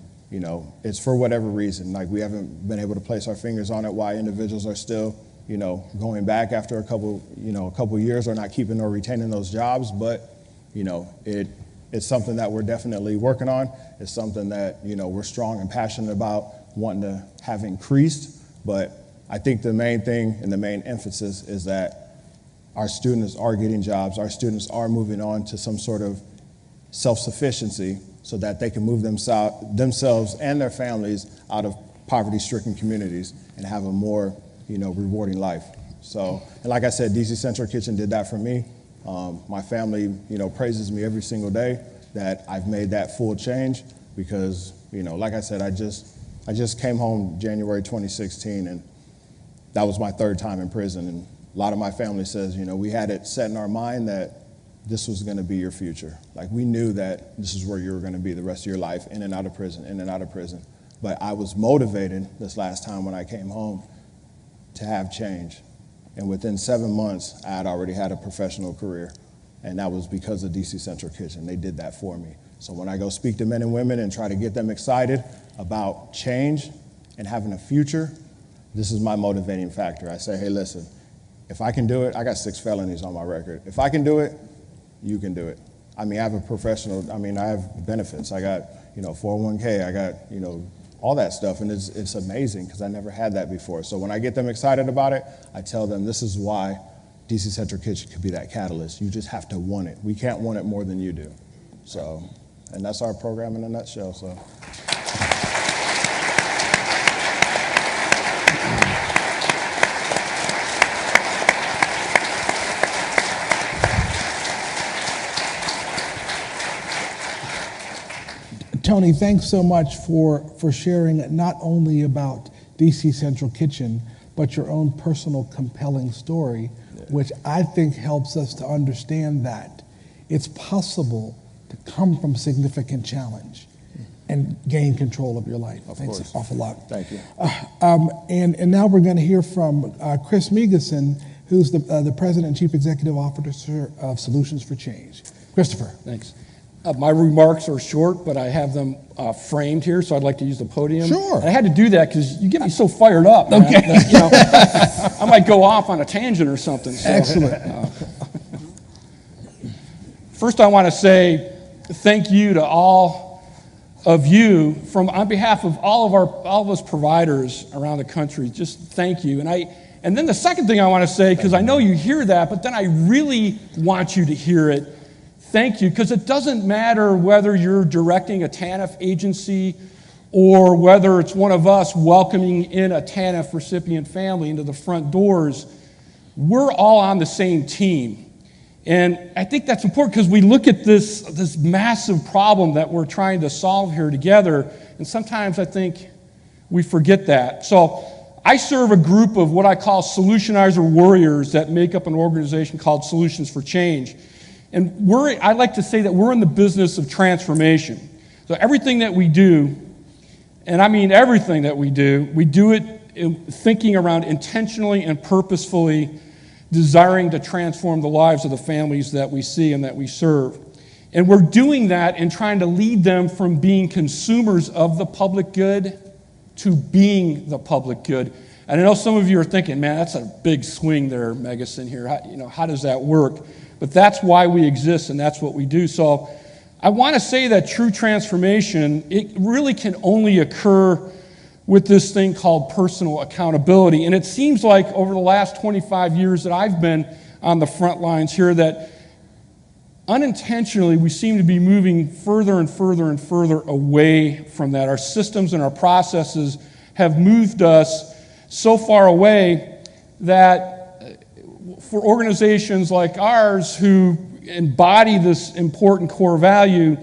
it's for whatever reason. Like, we haven't been able to place our fingers on it why individuals are still, going back after a couple years or not keeping or retaining those jobs. But, it's something that we're definitely working on. It's something that, we're strong and passionate about wanting to have increased. But I think the main thing and the main emphasis is that our students are getting jobs. Our students are moving on to some sort of self-sufficiency so that they can move themselves and their families out of poverty-stricken communities and have a more, rewarding life. So, and like I said, DC Central Kitchen did that for me. My family, praises me every single day that I've made that full change because, like I said, I just came home January 2016, and that was my 3rd time in prison. And a lot of my family says, we had it set in our mind that this was going to be your future. Like, we knew that this is where you were going to be the rest of your life, in and out of prison, in and out of prison. But I was motivated this last time when I came home to have change. And within 7 months, I had already had a professional career. And that was because of DC Central Kitchen. They did that for me. So when I go speak to men and women and try to get them excited about change and having a future, this is my motivating factor. I say, hey, listen, if I can do it, I got 6 felonies on my record. If I can do it, you can do it. I mean, I have benefits. I got, 401k, I got, all that stuff, and it's amazing because I never had that before. So when I get them excited about it, I tell them this is why DC Central Kitchen could be that catalyst. You just have to want it. We can't want it more than you do. So, and that's our program in a nutshell. So. Tony, thanks so much for sharing not only about DC Central Kitchen, but your own personal compelling story, which I think helps us to understand that it's possible to come from significant challenge and gain control of your life. Thanks an awful lot. Thank you. And now we're going to hear from Chris Megison, who's the President and Chief Executive Officer of Solutions for Change. Christopher. Thanks. My remarks are short, but I have them framed here, so I'd like to use the podium. Sure. And I had to do that because you get me so fired up. Man, okay. that, I might go off on a tangent or something. So, excellent. First, I want to say thank you to all of you on behalf of all of us providers around the country. Just thank you. And then the second thing I want to say, because I know you hear that, but then I really want you to hear it. Thank you, because it doesn't matter whether you're directing a TANF agency or whether it's one of us welcoming in a TANF recipient family into the front doors. We're all on the same team. And I think that's important because we look at this massive problem that we're trying to solve here together, and sometimes I think we forget that. So I serve a group of what I call solutionizer warriors that make up an organization called Solutions for Change. And I like to say that we're in the business of transformation. So everything that we do, and I mean everything that we do it thinking around intentionally and purposefully desiring to transform the lives of the families that we see and that we serve. And we're doing that and trying to lead them from being consumers of the public good to being the public good. And I know some of you are thinking, man, that's a big swing there, Megison, here. How does that work? But that's why we exist, and that's what we do. So I want to say that true transformation, it really can only occur with this thing called personal accountability. And it seems like over the last 25 years that I've been on the front lines here that unintentionally we seem to be moving further and further and further away from that. Our systems and our processes have moved us so far away that for organizations like ours who embody this important core value,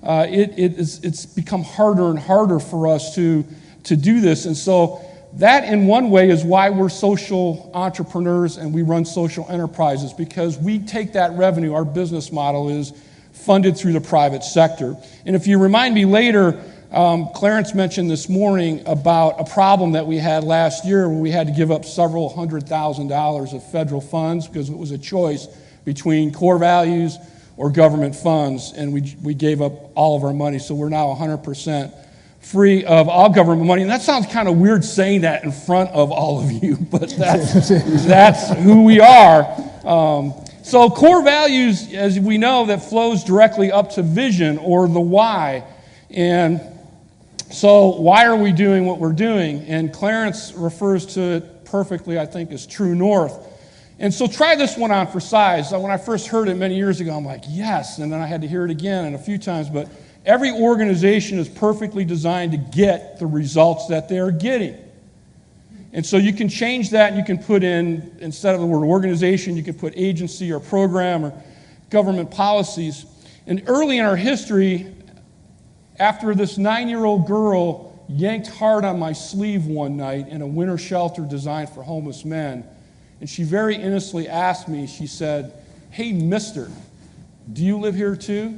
it's become harder and harder for us to do this. And so that in one way is why we're social entrepreneurs and we run social enterprises, because we take that revenue, our business model is funded through the private sector. And if you remind me later, Clarence mentioned this morning about a problem that we had last year where we had to give up several $100,000 of federal funds because it was a choice between core values or government funds, and we gave up all of our money. So we're now 100% free of all government money. And that sounds kind of weird saying that in front of all of you, but that's who we are. So core values, as we know, that flows directly up to vision or the why. And so why are we doing what we're doing? And Clarence refers to it perfectly, I think, as true north. And so try this one on for size. When I first heard it many years ago, I'm like, yes. And then I had to hear it again and a few times. But every organization is perfectly designed to get the results that they're getting. And so you can change that and you can put in, instead of the word organization, you can put agency or program or government policies. And early in our history, after this 9-year-old girl yanked hard on my sleeve one night in a winter shelter designed for homeless men, and she very innocently asked me, she said, "Hey, mister, do you live here too?"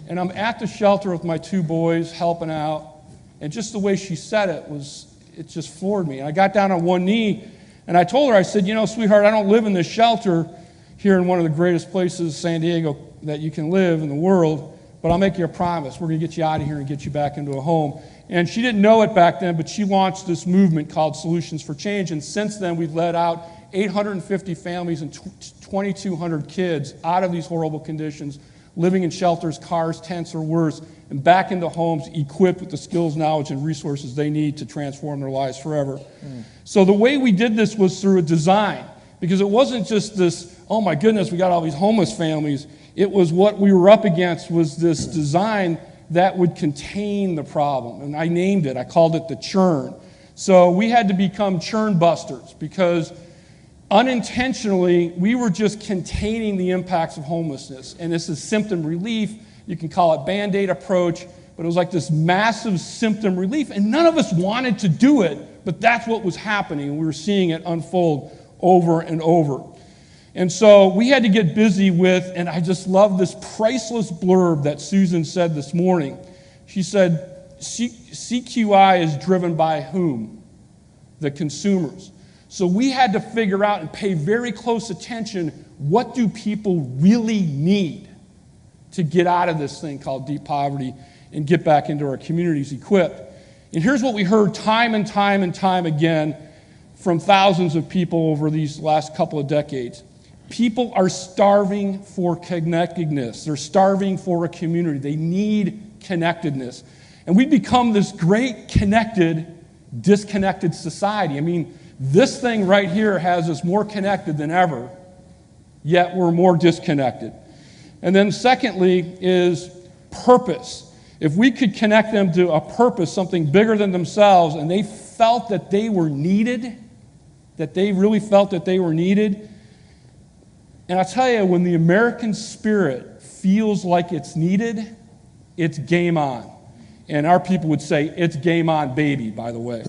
And I'm at the shelter with my 2 boys helping out, and just the way she said it just floored me. And I got down on one knee, and I told her, I said, sweetheart, I don't live in this shelter here in one of the greatest places, San Diego, that you can live in the world, but I'll make you a promise. We're going to get you out of here and get you back into a home. And she didn't know it back then, but she launched this movement called Solutions for Change, and since then we've let out 850 families and 2,200 kids out of these horrible conditions, living in shelters, cars, tents, or worse, and back into homes equipped with the skills, knowledge, and resources they need to transform their lives forever. So the way we did this was through a design, because it wasn't just this, oh my goodness, we got all these homeless families. It was what we were up against was this design that would contain the problem. And I named it, I called it the churn. So we had to become churn busters because unintentionally, we were just containing the impacts of homelessness. And this is symptom relief. You can call it Band-Aid approach, but it was like this massive symptom relief. And none of us wanted to do it, but that's what was happening. And we were seeing it unfold over and over. And so we had to get busy with, and I just love this priceless blurb that Susan said this morning. She said, CQI is driven by whom? The consumers. So we had to figure out and pay very close attention, what do people really need to get out of this thing called deep poverty and get back into our communities equipped? And here's what we heard time and time and time again from thousands of people over these last couple of decades. People are starving for connectedness. They're starving for a community. They need connectedness. And we've become this great connected, disconnected society. I mean, this thing right here has us more connected than ever, yet we're more disconnected. And then secondly is purpose. If we could connect them to a purpose, something bigger than themselves, and they felt that they were needed, that they really felt that they were needed. And I'll tell you, when the American spirit feels like it's needed, it's game on. And our people would say, it's game on, baby, by the way.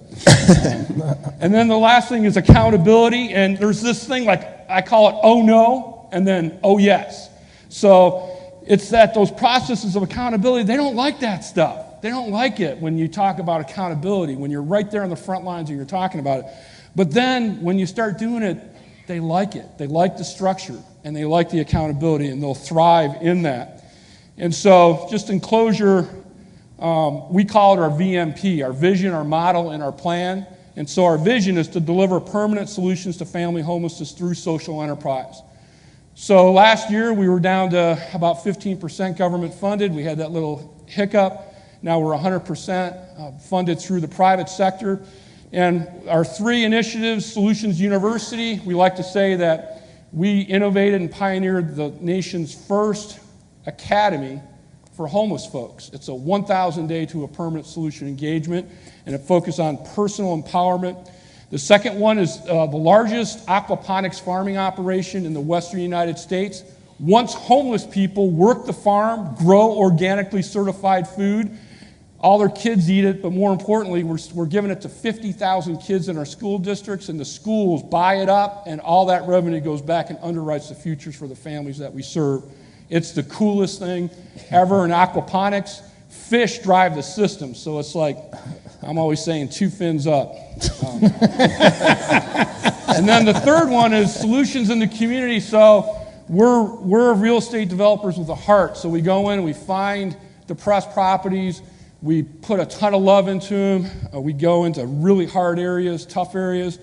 And then the last thing is accountability. And there's this thing, like I call it, oh no, and then oh yes. So it's that those processes of accountability, they don't like that stuff. They don't like it when you talk about accountability, when you're right there on the front lines and you're talking about it. But then when you start doing it, they like it. They like the structure, and they like the accountability, and they'll thrive in that. And so just in closure, we call it our VMP, our vision, our model, and our plan. And so our vision is to deliver permanent solutions to family homelessness through social enterprise. So last year, we were down to about 15% government funded. We had that little hiccup. Now we're 100% funded through the private sector. And our three initiatives, Solutions University, we like to say that we innovated and pioneered the nation's first academy for homeless folks. It's a 1,000-day to a permanent solution engagement, and it focuses on personal empowerment. The second one is the largest aquaponics farming operation in the western United States. Once homeless people work the farm, grow organically certified food, all their kids eat it, but more importantly, we're giving it to 50,000 kids in our school districts, and the schools buy it up, and all that revenue goes back and underwrites the futures for the families that we serve. It's the coolest thing ever in aquaponics. Fish drive the system, so it's like, I'm always saying, 2 fins up. And then the third one is solutions in the community. So we're real estate developers with a heart. So we go in and we find depressed properties. We put a ton of love into them. We go into really hard areas, tough areas.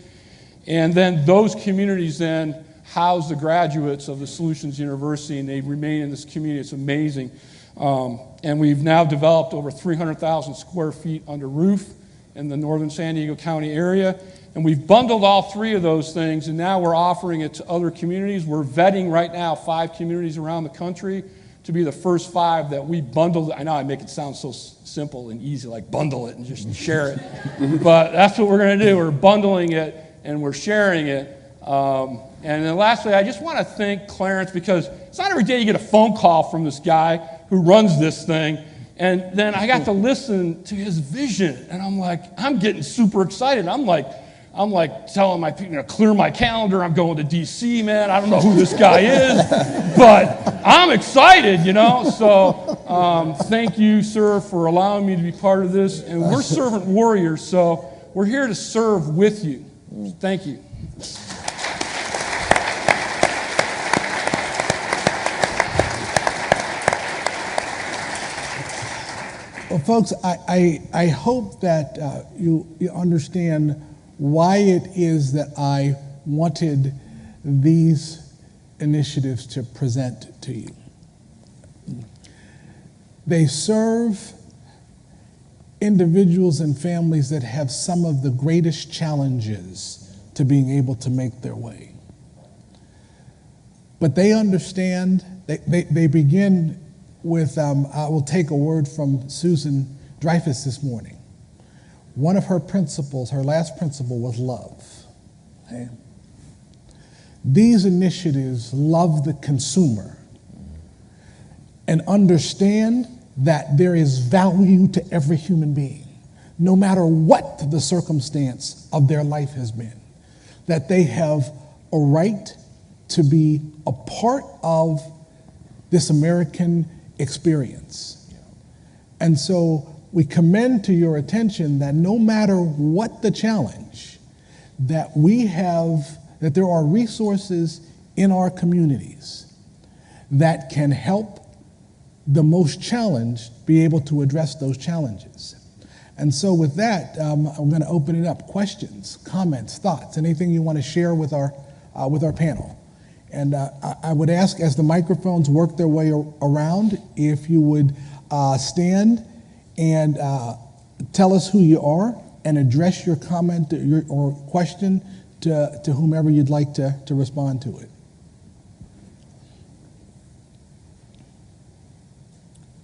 And then those communities then house the graduates of the Solutions University, and they remain in this community. It's amazing. And we've now developed over 300,000 square feet under roof in the northern San Diego County area. And we've bundled all three of those things, and now we're offering it to other communities. We're vetting right now 5 communities around the country to be the first 5 that we bundled. I know I make it sound so simple and easy, like bundle it and just share it. But that's what we're going to do. We're bundling it, and we're sharing it. And then lastly, I just want to thank Clarence, because it's not every day you get a phone call from this guy who runs this thing. And then I got to listen to his vision, and I'm getting super excited. I'm like telling my people, clear my calendar. I'm going to D.C., man. I don't know who this guy is, but I'm excited, So thank you, sir, for allowing me to be part of this. And we're servant warriors, so we're here to serve with you. Thank you. Well, folks, I hope that you understand why it is that I wanted these initiatives to present to you. They serve individuals and families that have some of the greatest challenges to being able to make their way. But they understand, they begin with, I will take a word from Susan Dreyfus this morning. One of her principles, her last principle, was love. Okay? These initiatives love the consumer and understand that there is value to every human being, no matter what the circumstance of their life has been, that they have a right to be a part of this American experience. And so we commend to your attention that no matter what the challenge, that there are resources in our communities that can help the most challenged be able to address those challenges. And so with that, I'm going to open it up. Questions, comments, thoughts, anything you want to share with our panel. And I would ask, as the microphones work their way around, if you would stand and tell us who you are and address your comment or question to whomever you'd like to respond to it.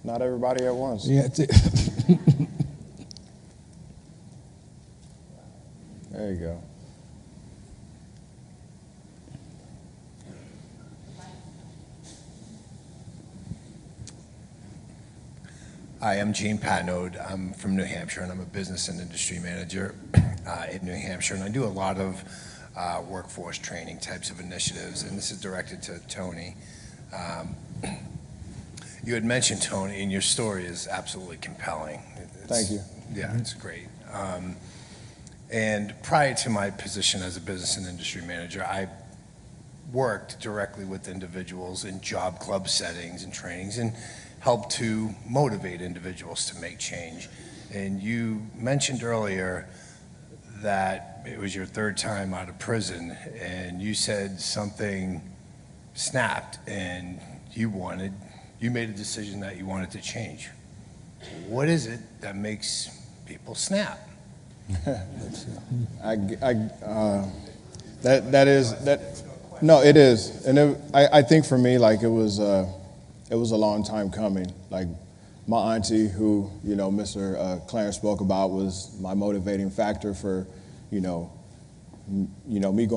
Not everybody at once. Yeah, it's it. There you go. Hi, I'm Gene Patnode. I'm from New Hampshire, and I'm a business and industry manager in New Hampshire, and I do a lot of workforce training types of initiatives, and this is directed to Tony. You had mentioned, Tony, and your story is absolutely compelling. Thank you. Yeah, it's great. And prior to my position as a business and industry manager, I worked directly with individuals in job club settings and trainings and helped to motivate individuals to make change. And you mentioned earlier that it was your third time out of prison, and you said something snapped, and you made a decision that you wanted to change. What is it that makes people snap? No, it is, and I think for me, like it was a long time coming. Like my auntie, who Mr. Clarence spoke about, was my motivating factor for me going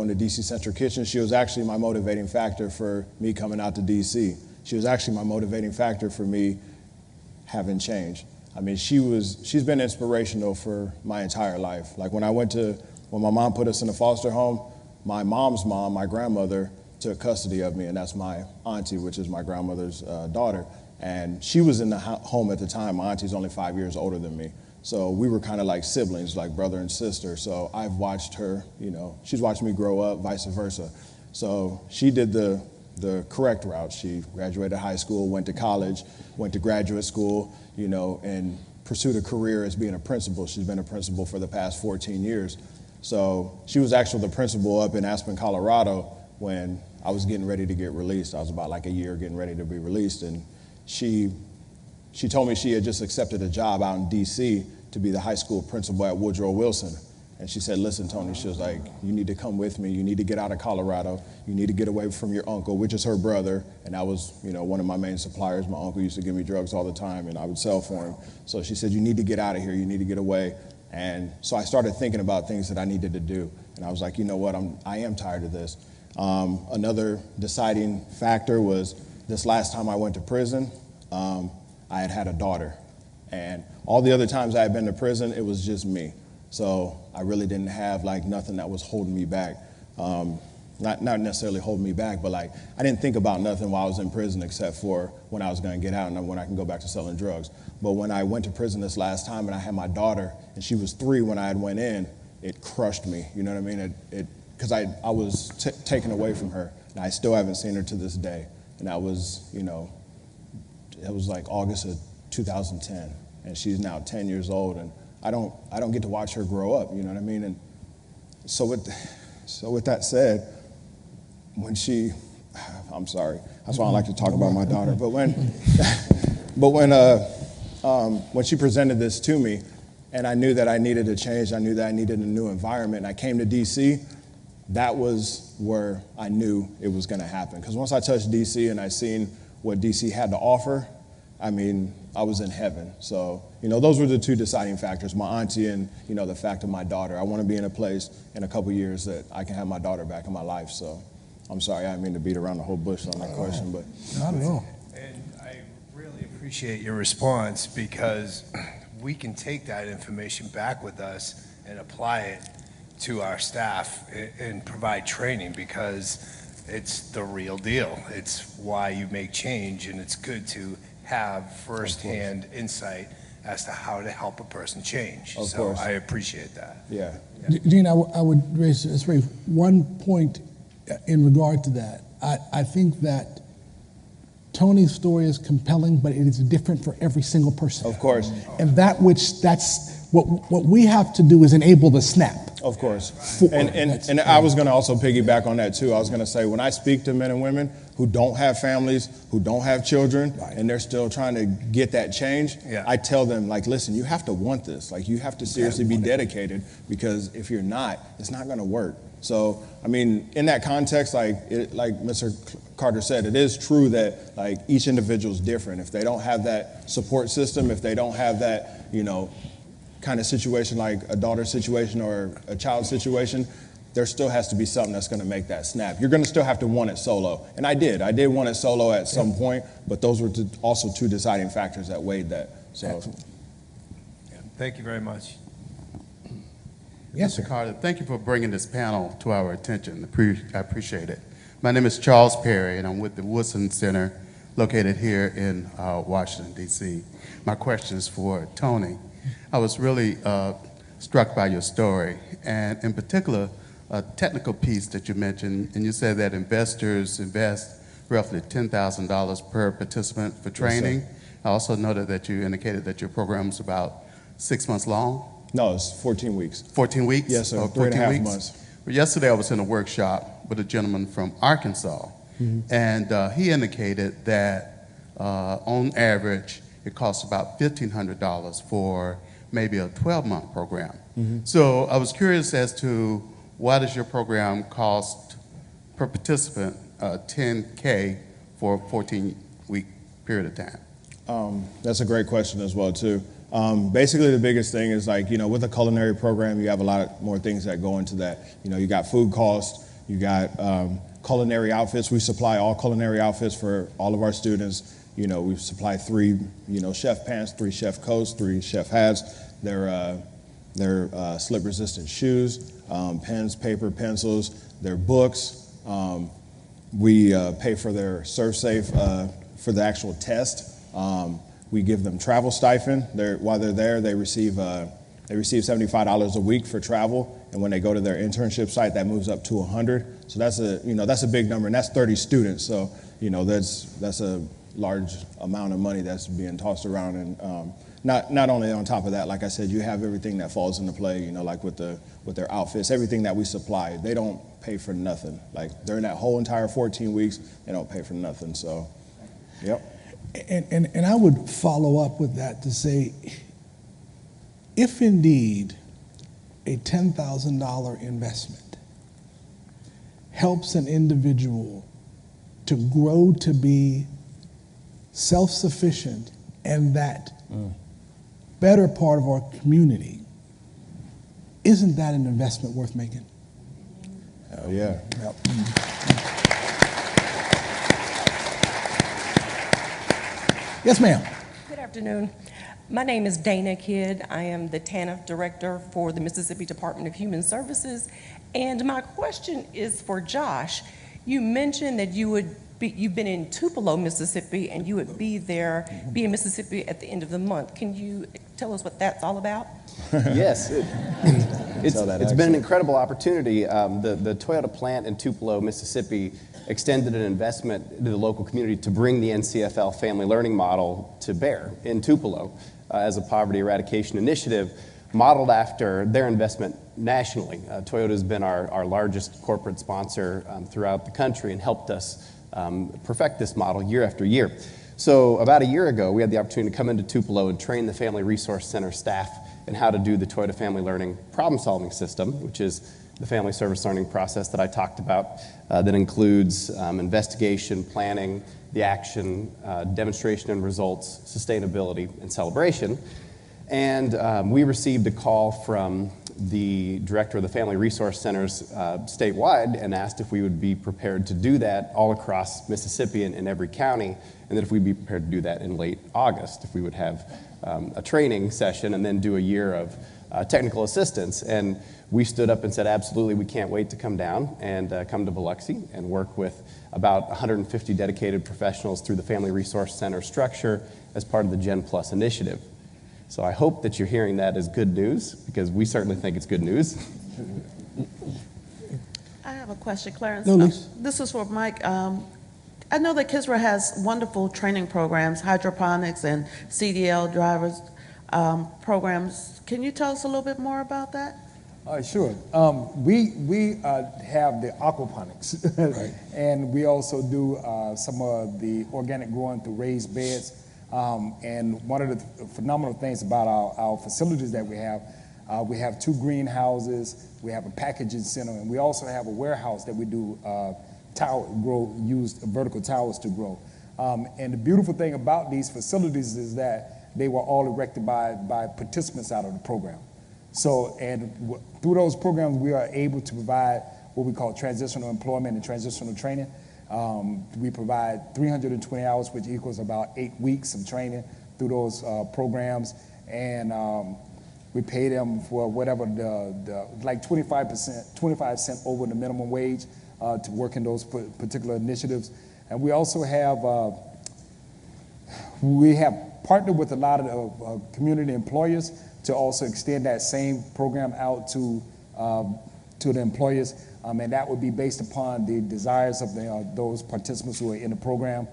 to DC Central Kitchen. She was actually my motivating factor for me coming out to DC. She was actually my motivating factor for me having change. I mean, she's been inspirational for my entire life. Like when my mom put us in a foster home, my mom's mom, my grandmother, took custody of me, and that's my auntie, which is my grandmother's daughter. And she was in the home at the time. My auntie's only 5 years older than me. So we were kind of like siblings, like brother and sister. So I've watched her, she's watched me grow up, vice versa. So she did the correct route. She graduated high school, went to college, went to graduate school, and pursued a career as being a principal. She's been a principal for the past 14 years. So she was actually the principal up in Aspen, Colorado when I was getting ready to get released. I was about like a year getting ready to be released. And she told me she had just accepted a job out in DC to be the high school principal at Woodrow Wilson. And she said, listen, Tony, she was like, you need to come with me. You need to get out of Colorado. You need to get away from your uncle, which is her brother. And that was, one of my main suppliers. My uncle used to give me drugs all the time, and I would sell for him. So she said, you need to get out of here. You need to get away. And so I started thinking about things that I needed to do. And I was like, you know what, I am tired of this. Another deciding factor was this last time I went to prison, I had a daughter. And all the other times I had been to prison, it was just me. So I really didn't have like nothing that was holding me back. Not necessarily holding me back, but like I didn't think about nothing while I was in prison except for when I was going to get out and when I can go back to selling drugs. But when I went to prison this last time and I had my daughter, and she was 3 when I had went in, it crushed me. You know what I mean? Because I was taken away from her, and I still haven't seen her to this day. And that was, it was like August of 2010, and she's now 10 years old, and I don't get to watch her grow up. You know what I mean? And so with that said, when I'm sorry, that's why I like to talk about my daughter. But when she presented this to me, and I knew that I needed a change, I knew that I needed a new environment, and I came to DC, that was where I knew it was going to happen. Because once I touched DC and I seen what DC had to offer, I mean, I was in heaven. So, those were the 2 deciding factors, my auntie and, the fact of my daughter. I want to be in a place in a couple years that I can have my daughter back in my life. So I'm sorry, I didn't mean to beat around the whole bush on that question, but. Not at all. And I really appreciate your response, because we can take that information back with us and apply it to our staff and provide training, because it's the real deal. It's why you make change, and it's good to have firsthand insight as to how to help a person change. Of so course. I appreciate that. Yeah. Dean, I would raise one point in regard to that. I think that Tony's story is compelling, but it is different for every single person. Of course. And that's what we have to do is enable the snap. Of course. And I was going to also piggyback on that too. I was going to say, when I speak to men and women who don't have families, who don't have children, and they're still trying to get that change, I tell them, like, listen, you have to want this. Like, you have to seriously be dedicated, because if you're not, it's not going to work. So, I mean, in that context, like Mr. Carter said, it is true that like each individual is different. If they don't have that support system, if they don't have that, kind of situation like a daughter situation or a child situation, there still has to be something that's going to make that snap. You're going to still have to want it solo. And I did want it solo at some point, but those were also 2 deciding factors that weighed that. So, Yeah, thank you very much. Yes, Mr. sir. Carter, thank you for bringing this panel to our attention. I appreciate it. My name is Charles Perry, and I'm with the Wilson Center located here in Washington, D.C. My question is for Tony. I was really struck by your story, and in particular, a technical piece that you mentioned, and you said that investors invest roughly $10,000 per participant for training. Yes, I also noted that you indicated that your program is about 6 months long. no, it's 14 weeks. 14 weeks? Yes, sir. Or 3.5 months. Well, yesterday I was in a workshop with a gentleman from Arkansas, and he indicated that on average it costs about $1,500 for maybe a 12-month program. So I was curious as to why does your program cost per participant $10K for a 14-week period of time? That's a great question as well, too. Basically, the biggest thing is like, with a culinary program, you have a lot more things that go into that. You got food costs, you got culinary outfits. We supply all culinary outfits for all of our students. We supply 3, chef pants, 3 chef coats, 3 chef hats. They're slip-resistant shoes, pens, paper, pencils, their books. We pay for their ServSafe for the actual test. We give them travel stipend. While they're there, they receive $75 a week for travel, and when they go to their internship site, that moves up to $100. So that's a big number, and that's 30 students. So that's a large amount of money that's being tossed around, and not only on top of that, like I said, you have everything that falls into play. Like with their outfits, everything that we supply, they don't pay for nothing. Like during that whole entire 14 weeks, they don't pay for nothing. So, yep. And I would follow up with that to say, if indeed a $10,000 investment helps an individual to grow to be self-sufficient and that better part of our community, isn't that an investment worth making? Hell yeah. Yep. Yes, ma'am. Good afternoon. My name is Dana Kidd. I am the TANF director for the Mississippi Department of Human Services. And my question is for Josh. You mentioned that you've been in Tupelo, Mississippi, and you would be in Mississippi at the end of the month. Can you tell us what that's all about? Yes, it's been an incredible opportunity. The Toyota plant in Tupelo, Mississippi, extended an investment to the local community to bring the NCFL family learning model to bear in Tupelo as a poverty eradication initiative modeled after their investment nationally. Toyota has been our largest corporate sponsor throughout the country and helped us perfect this model year after year. So about a year ago, we had the opportunity to come into Tupelo and train the Family Resource Center staff in how to do the Toyota Family Learning problem-solving system, which is the family service learning process that I talked about, that includes investigation, planning, the action, demonstration and results, sustainability, and celebration. And we received a call from the director of the Family Resource Centers statewide and asked if we would be prepared to do that all across Mississippi and in every county, and that if we'd be prepared to do that in late August, if we would have a training session and then do a year of technical assistance. And we stood up and said, absolutely, we can't wait to come down and come to Biloxi and work with about 150 dedicated professionals through the Family Resource Center structure as part of the Gen Plus initiative. So I hope that you're hearing that as good news, because we certainly think it's good news. I have a question, Clarence. No, Lisa. This is for Mike. I know that Kisra has wonderful training programs, hydroponics and CDL drivers programs. Can you tell us a little bit more about that? Sure. We have the aquaponics, Right. and we also do some of the organic growing through raised beds. And one of the phenomenal things about our facilities that we have 2 greenhouses, we have a packaging center, and we also have a warehouse that we do use vertical towers to grow. And the beautiful thing about these facilities is that they were all erected by participants out of the program. So, and through those programs, we are able to provide what we call transitional employment and transitional training. We provide 320 hours, which equals about 8 weeks of training through those programs, and we pay them for whatever like 25 cents over the minimum wage to work in those particular initiatives. And we also have partnered with a lot of community employers to also extend that same program out to the employers, and that would be based upon the desires of those participants who are in the program.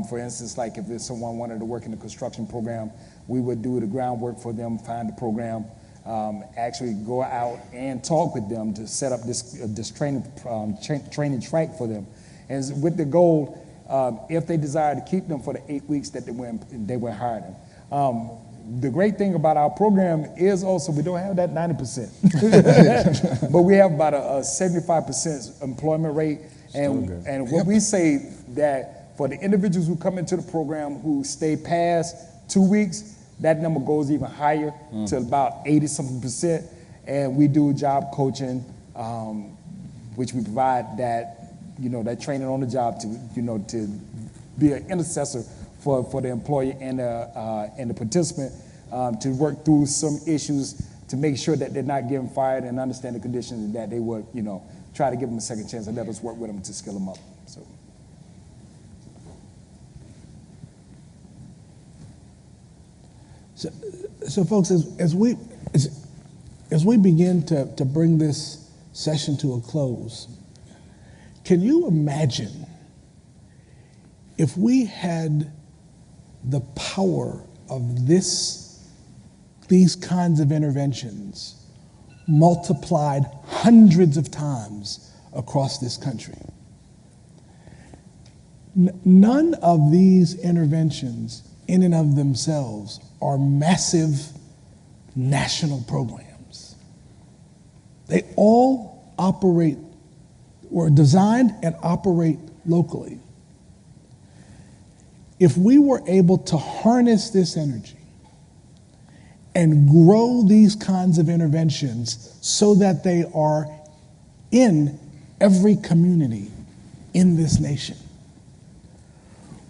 For instance, like if there's someone wanted to work in the construction program, we would do the groundwork for them, find the program, actually go out and talk with them to set up this training track for them, and with the goal, if they desire to keep them for the 8 weeks that they were hired in. The great thing about our program is also we don't have that 90%, but we have about a 75% employment rate, and what we say that for the individuals who come into the program who stay past 2 weeks, that number goes even higher to about 80-something%, and we do job coaching, which we provide that training on the job to be an intercessor for the employee and the participant to work through some issues to make sure that they're not getting fired and understand the conditions, and that they would try to give them a second chance and let us work with them to skill them up. So folks, as we begin to bring this session to a close, can you imagine if we had the power of these kinds of interventions multiplied hundreds of times across this country? None of these interventions in and of themselves are massive national programs. They all were designed and operate locally. If we were able to harness this energy and grow these kinds of interventions so that they are in every community in this nation,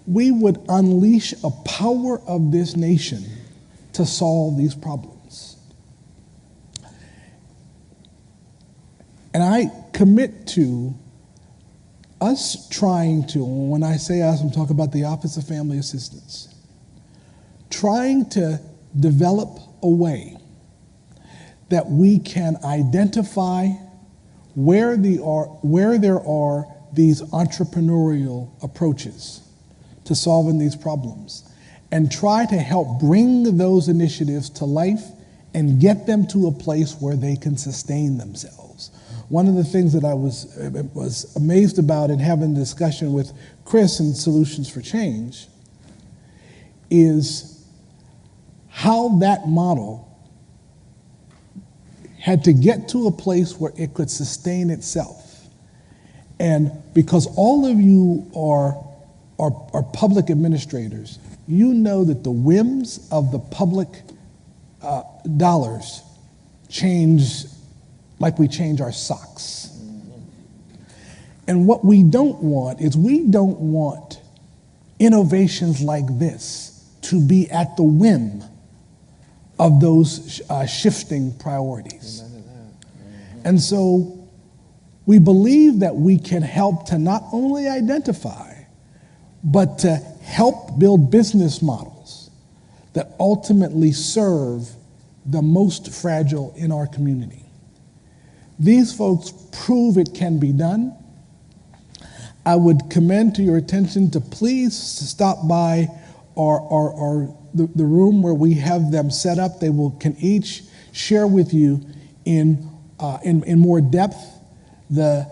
we would unleash a power of this nation to solve these problems. And I commit to us trying to, when I say us, I'm talking about the Office of Family Assistance, trying to develop a way that we can identify where there are these entrepreneurial approaches to solving these problems, and try to help bring those initiatives to life and get them to a place where they can sustain themselves. One of the things that I was amazed about in having a discussion with Chris in Solutions for Change is how that model had to get to a place where it could sustain itself. And because all of you are public administrators, you know that the whims of the public dollars change like we change our socks. And what we don't want is we don't want innovations like this to be at the whim of those shifting priorities. And so we believe that we can help to not only identify, but to help build business models that ultimately serve the most fragile in our community. These folks prove it can be done. I would commend to your attention to please stop by the room where we have them set up. They can each share with you in more depth the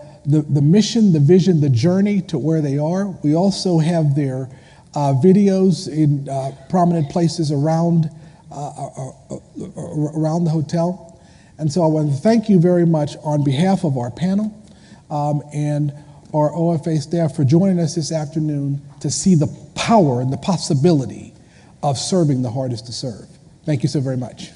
mission, the vision, the journey to where they are. We also have their videos in prominent places around the hotel. And so I want to thank you very much on behalf of our panel and our OFA staff for joining us this afternoon to see the power and the possibility of serving the hardest to serve. Thank you so very much.